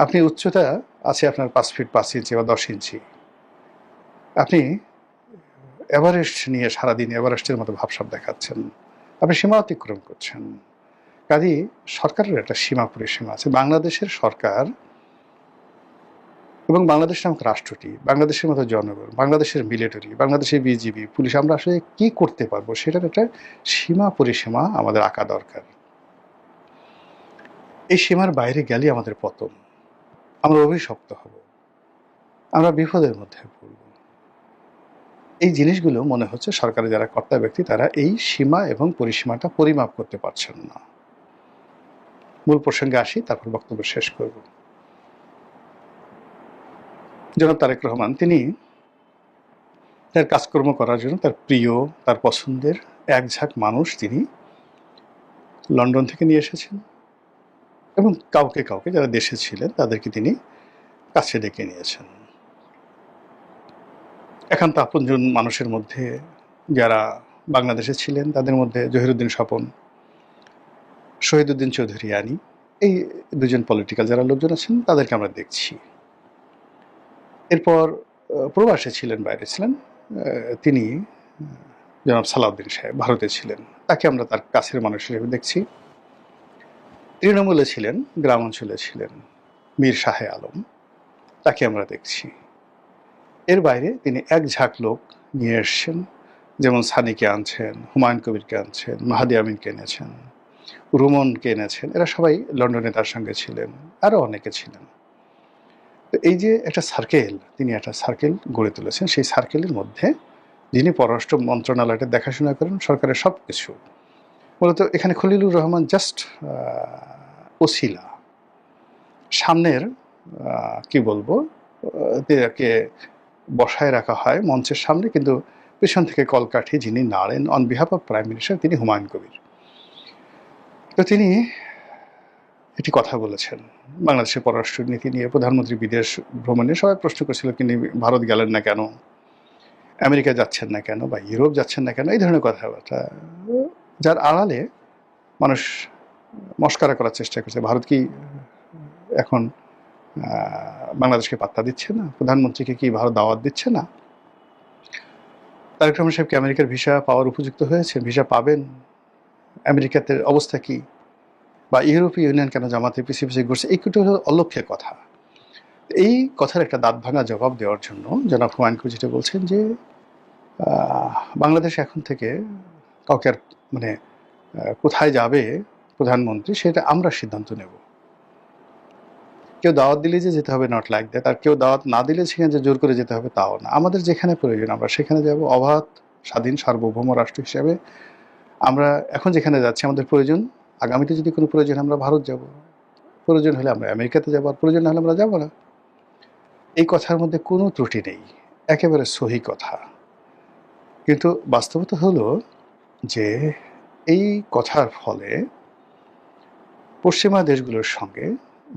আপনি উচ্চতা আছে আপনার 5 ফিট 5 ইঞ্চি বা 10 ইঞ্চি, আপনি এভারেস্ট নিয়ে সারাদিন এভারেস্টের মতো ভাবসাব দেখাচ্ছেন, আপনি সীমা অতিক্রম করছেন। কাজেই সরকারের একটা সীমা পরিসীমা আছে। বাংলাদেশের সরকার এবং বাংলাদেশ নামক রাষ্ট্রটি, বাংলাদেশের মতো জনগণ, বাংলাদেশের মিলিটারি, বাংলাদেশের বিজিবি, পুলিশ, আমরা আসলে কি করতে পারবো সেটার একটা সীমা পরিসীমা আমাদের আঁকা দরকার। এই সীমার বাইরে গেলে আমাদের পতন, আমরা অভিশপ্ত হব, আমরা বিপদের মধ্যে পড়ব। এই জিনিসগুলো মনে হচ্ছে সরকারের যারা কর্তা ব্যক্তি তারা এই সীমা এবং পরিসীমাটা পরিমাপ করতে পারছেন না। মূল প্রসঙ্গে আসি, তারপর বক্তব্য শেষ করব। জনাব তারেক রহমান তিনি তার কাজকর্ম করার জন্য তার প্রিয়, তার পছন্দের এক ঝাঁক মানুষ তিনি লন্ডন থেকে নিয়ে এসেছেন, এবং কাউকে কাউকে যারা দেশে ছিলেন তাদেরকে তিনি কাছে ডেকে নিয়েছেন। একান্ত আপনজন মানুষের মধ্যে যারা বাংলাদেশে ছিলেন তাদের মধ্যে জহিরুদ্দিন স্বপন, শহীদুদ্দিন চৌধুরী আনি, এই দুজন পলিটিক্যাল যারা লোকজন আছেন তাদেরকে আমরা দেখছি। এরপর প্রবাসে ছিলেন, বাইরে ছিলেন তিনি জনাব সালাউদ্দিন সাহেব, ভারতে ছিলেন, তাকে আমরা তার কাছের মানুষ হিসেবে দেখছি। তৃণমূলে ছিলেন, গ্রাম অঞ্চলে ছিলেন মীর শাহে আলম, তাকে আমরা দেখছি। এর বাইরে তিনি এক ঝাঁক লোক নিয়ে এসছেন, যেমন সানিকে আনছেন, হুমায়ুন কবিরকে আনছেন, মাহাদি আমিনকে এনেছেন, রুমনকে এনেছেন, এরা সবাই লন্ডনে তার সঙ্গে ছিলেন, আরও অনেকে ছিলেন। তো এই যে একটা সার্কেল, তিনি একটা সার্কেল গড়ে তুলেছেন, সেই সার্কেলের মধ্যে যিনি পররাষ্ট্র মন্ত্রণালয়টা দেখাশোনা করেন, সরকারের সব কিছু, মূলত এখানে খলিলুর রহমান জাস্ট ওসিলা, সামনের কি বলবো, তাকে বসায় রাখা হয় মঞ্চের সামনে, কিন্তু পেছন থেকে কলকাঠি যিনি নাড়েন on behalf of prime minister, তিনি হুমায়ুন কবির। তো তিনি এটি কথা বলেছেন বাংলাদেশের পররাষ্ট্র নীতি নিয়ে, প্রধানমন্ত্রী বিদেশ ভ্রমণে সবাই প্রশ্ন করেছিল তিনি ভারত গেলেন না কেন, আমেরিকা যাচ্ছেন না কেন, বা ইউরোপ যাচ্ছেন না কেন, এই ধরনের কথাবার্তা, যার আড়ালে মানুষ মস্কারা করার চেষ্টা করছে। ভারত কি এখন বাংলাদেশকে পাত্তা দিচ্ছে না? প্রধানমন্ত্রীকে কি ভারত দাওয়াত দিচ্ছে না? তারেক রহমান সাহেব কি আমেরিকার ভিসা পাওয়ার উপযুক্ত হয়েছে? ভিসা পাবেন? আমেরিকাতে অবস্থা কি? বা ইউরোপীয় ইউনিয়ন কেন জামাতে পিছিয়ে পিছিয়ে ঘুরছে? এইগুলো হলো অলক্ষ্যের কথা। এই কথার একটা দাঁত ভাঙা জবাব দেওয়ার জন্য জনাব হুমায়ুন কবির যেটা বলছেন যে বাংলাদেশ এখন থেকে কাউকে আর মানে কোথায় যাবে প্রধানমন্ত্রী সেটা আমরা সিদ্ধান্ত নেব। কেউ দাওয়াত দিলে যে যেতে হবে, নট লাইক দ্যাট। আর কেউ দাওয়াত না দিলে সেখানে যে জোর করে যেতে হবে তাও না। আমাদের যেখানে প্রয়োজন আমরা সেখানে যাব। অবাধ স্বাধীন সার্বভৌম রাষ্ট্র হিসেবে আমরা এখন যেখানে যাচ্ছি, আমাদের প্রয়োজন আগামীতে যদি কোনো প্রয়োজন আমরা ভারত যাব, প্রয়োজন হলে আমরা আমেরিকাতে যাবো, আর প্রয়োজন হলে আমরা যাবো না। এই কথার মধ্যে কোনো ত্রুটি নেই, একেবারে সহি কথা। কিন্তু বাস্তবতা হলো যে এই কথার ফলে পশ্চিমা দেশগুলোর সঙ্গে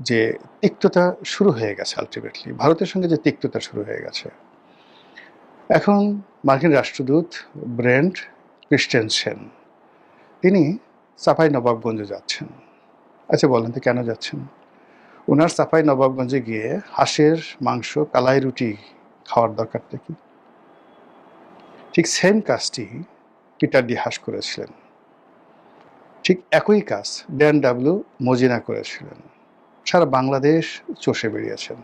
যে তিক্ততা শুরু হয়ে গেছে, আলটিমেটলি ভারতের সঙ্গে যে তিক্ততা শুরু হয়ে গেছে, এখন মার্কিন রাষ্ট্রদূত ব্রেন্ট ক্রিস্টেনসেন তিনি চাঁপাই নবাবগঞ্জে যাচ্ছেন। আচ্ছা বলেন তো কেন যাচ্ছেন? ওনার চাঁপাই নবাবগঞ্জে গিয়ে হাঁসের মাংস, কালাই রুটি খাওয়ার দরকারটা কি? ঠিক সেম কাজটি পিটার ডি হাস করেছিলেন, ঠিক একই কাজ ড্যান ডাব্লিউ মজিনা করেছিলেন। সারা বাংলাদেশ চষে বেরিয়েছেন।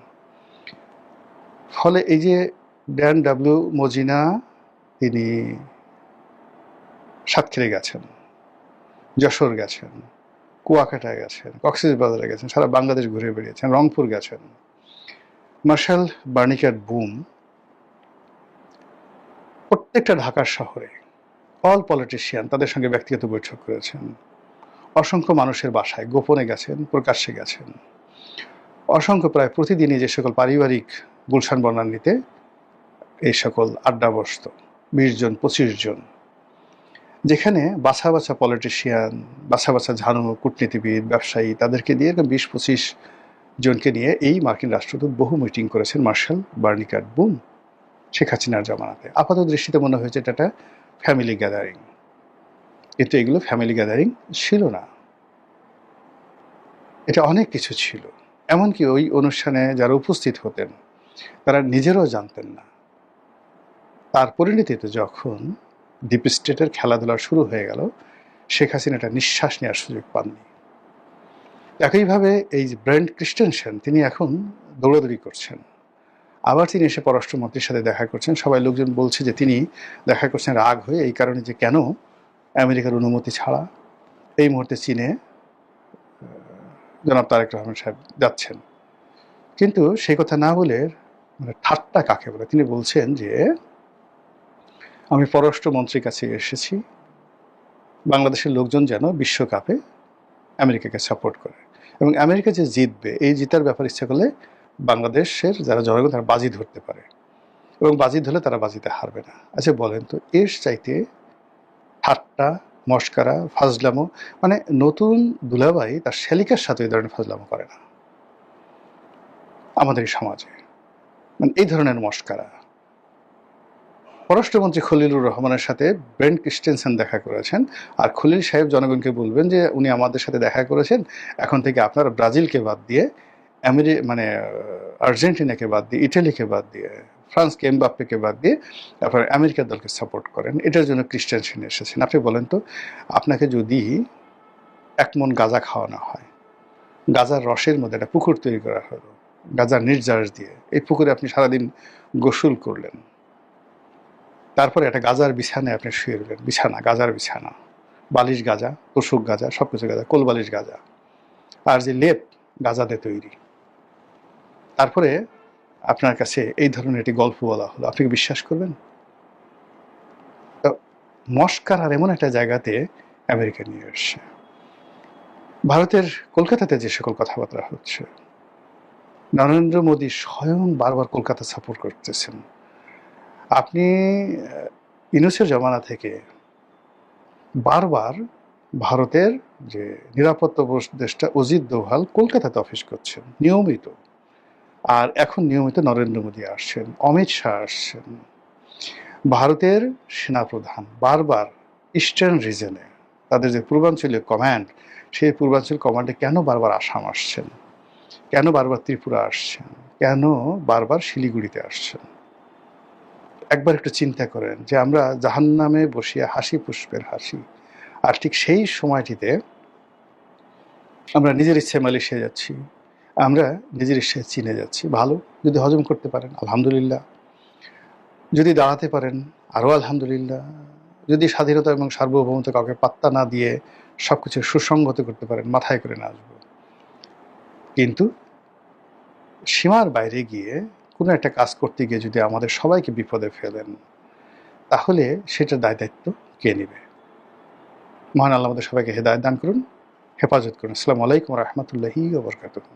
ফলে এই যে ড্যান ডাব্লিউ মজিনা তিনি সাতক্ষীরা গেছেন, যশোর গেছেন, কুয়াকাটা গেছেন, কক্সবাজারে গেছেন, সারা বাংলাদেশ ঘুরে বেরিয়েছেন, রংপুর গেছেন। মার্শাল বার্নিকাট বুম প্রত্যেকটা ঢাকার শহরে অল পলিটিশিয়ান তাদের সঙ্গে ব্যক্তিগত বৈঠক করেছেন। অসংখ্য মানুষের বাসায় গোপনে গেছেন, প্রকাশ্যে গেছেন। অসংখ্য প্রায় প্রতিদিনই যে সকল পারিবারিক গুলশান বনানীতে এই সকল আড্ডা বসত, 20 জন 25 জন, যেখানে বাছা বাছা পলিটিশিয়ান, বাছা বাছা ঝানু, কূটনীতিবিদ, ব্যবসায়ী, তাদেরকে দিয়ে 20-25 জনকে নিয়ে এই মার্কিন রাষ্ট্রদূত বহু মিটিং করেছেন মার্শাল বার্নিকাট বুম শেখ হাসিনার জামানাতে। আপাত দৃষ্টিতে মনে হয়েছে এটা একটা ফ্যামিলি গ্যাদারিং, কিন্তু এগুলো ফ্যামিলি গ্যাদারিং ছিল না, এটা অনেক কিছু ছিল। এমনকি ওই অনুষ্ঠানে যারা উপস্থিত হতেন তারা নিজেরাও জানতেন না। তার পরিণতিতে যখন ডিপ স্টেটের খেলাধুলা শুরু হয়ে গেল, শেখ হাসিনা একটা নিঃশ্বাস নেওয়ার সুযোগ পাননি। একইভাবে এই যে ব্রেন্ট ক্রিস্টেনসেন তিনি এখন দৌড়াদৌড়ি করছেন, আবার তিনি এসে পররাষ্ট্রমন্ত্রীর সাথে দেখা করছেন। সবাই লোকজন বলছে যে তিনি দেখা করছেন রাগ হয়ে, এই কারণে যে কেন আমেরিকার অনুমতি ছাড়া এই মুহূর্তে চীনে জনাব তারেক রহমান সাহেব যাচ্ছেন। কিন্তু সেই কথা না বলে, মানে ঠাট্টা কাকে বলে, তিনি বলছেন যে আমি পররাষ্ট্রমন্ত্রীর কাছে এসেছি বাংলাদেশের লোকজন যেন বিশ্বকাপে আমেরিকাকে সাপোর্ট করে, এবং আমেরিকা যে জিতবে এই জিতার ব্যাপারে ইচ্ছা করলে বাংলাদেশের যারা জনগণ তারা বাজি ধরতে পারে, এবং বাজি ধরলে তারা বাজিতে হারবে না। আচ্ছা বলেন তো, এর চাইতে ঠাট্টা, মস্কারা, ফাজলামো, মানে নতুন দুলাভাই তার শ্যালিকার সাথে এই ধরনের ফাজলামো করে না আমাদের এই সমাজে। মানে এই ধরনের মস্কারা। পররাষ্ট্রমন্ত্রী খলিলুর রহমানের সাথে ব্রেন্ট ক্রিস্টেনসেন দেখা করেছেন, আর খলিল সাহেব জনগণকে বলবেন যে উনি আমাদের সাথে দেখা করেছেন, এখন থেকে আপনারা ব্রাজিলকে বাদ দিয়ে আর্জেন্টিনাকে বাদ দিয়ে, ইটালিকে বাদ দিয়ে, ফ্রান্সকে, এমবাপ্পেকে বাদ দিয়ে আপনারা আমেরিকার দলকে সাপোর্ট করেন। এটার জন্য ক্রিস্টেনসেন এসেছেন। আপনি বলেন তো, আপনাকে যদি 1 মণ গাঁজা খাওয়ানো হয়, গাঁজার রসের মধ্যে একটা পুকুর তৈরি করা হলো গাঁজার নির্যাস দিয়ে, এই পুকুরে আপনি সারাদিন গোসল করলেন, তারপরে একটা গাঁজার বিছানায় আপনি শুয়ে রইলেন, বিছানা, গাঁজার বিছানা, বালিশ গাঁজা, তোষক গাঁজা, সব কিছু গাঁজা, কোলবালিশ গাঁজা, আর যে লেপ গাঁজাতে তৈরি, তারপরে আপনার কাছে এই ধরনের একটি গল্প বলা হলো, আপনি কি বিশ্বাস করবেন? তো মস্কার আর এমন একটা জায়গাতে আমেরিকা নিয়ে এসছে। ভারতের কলকাতাতে যে সকল কথাবার্তা হচ্ছে, নরেন্দ্র মোদী স্বয়ং বারবার কলকাতা সাপোর্ট করতেছেন। আপনি ইউনূসের জমানা থেকে বারবার ভারতের যে নিরাপত্তা উপদেষ্টা অজিত দোভাল কলকাতাতে অফিস করছেন নিয়মিত, আর এখন নিয়মিত নরেন্দ্র মোদী আসছেন, অমিত শাহ আসছেন। ভারতের সেনাপ্রধান বারবার ইস্টার্ন রিজনে তাদের যে পূর্বাঞ্চলীয় কমান্ড, সেই পূর্বাঞ্চল কমান্ডে কেন বারবার আসাম আসছেন, কেন বারবার ত্রিপুরা আসছেন, কেন বারবার শিলিগুড়িতে আসছেন? একবার একটু চিন্তা করেন যে আমরা জাহান্নামে বসিয়া হাসি পুষ্পের হাসি, আর ঠিক সেই সময়টিতে আমরা নিজের ইচ্ছায় মালয়েশিয়া যাচ্ছি, আমরা নিজের ইচ্ছায় চীনে যাচ্ছি। ভালো, যদি হজম করতে পারেন আলহামদুলিল্লাহ, যদি দাঁড়াতে পারেন আরও আলহামদুলিল্লাহ, যদি স্বাধীনতা এবং সার্বভৌমত্ব কাউকে পাত্তা না দিয়ে সবকিছু সুসংগত করতে পারেন, মাথায় করে না আসবো। কিন্তু সীমার বাইরে গিয়ে কোনো একটা কাজ করতে গিয়ে যদি আমাদের সবাইকে বিপদে ফেলেন, তাহলে সেটার দায় দায়িত্ব কে নেবে? মহান আল্লাহ আমাদের সবাইকে হেদায়েত দান করুন, হেফাজত করুন। আসসালামু আলাইকুম ওয়া রাহমাতুল্লাহি ওয়া বারাকাতুহু।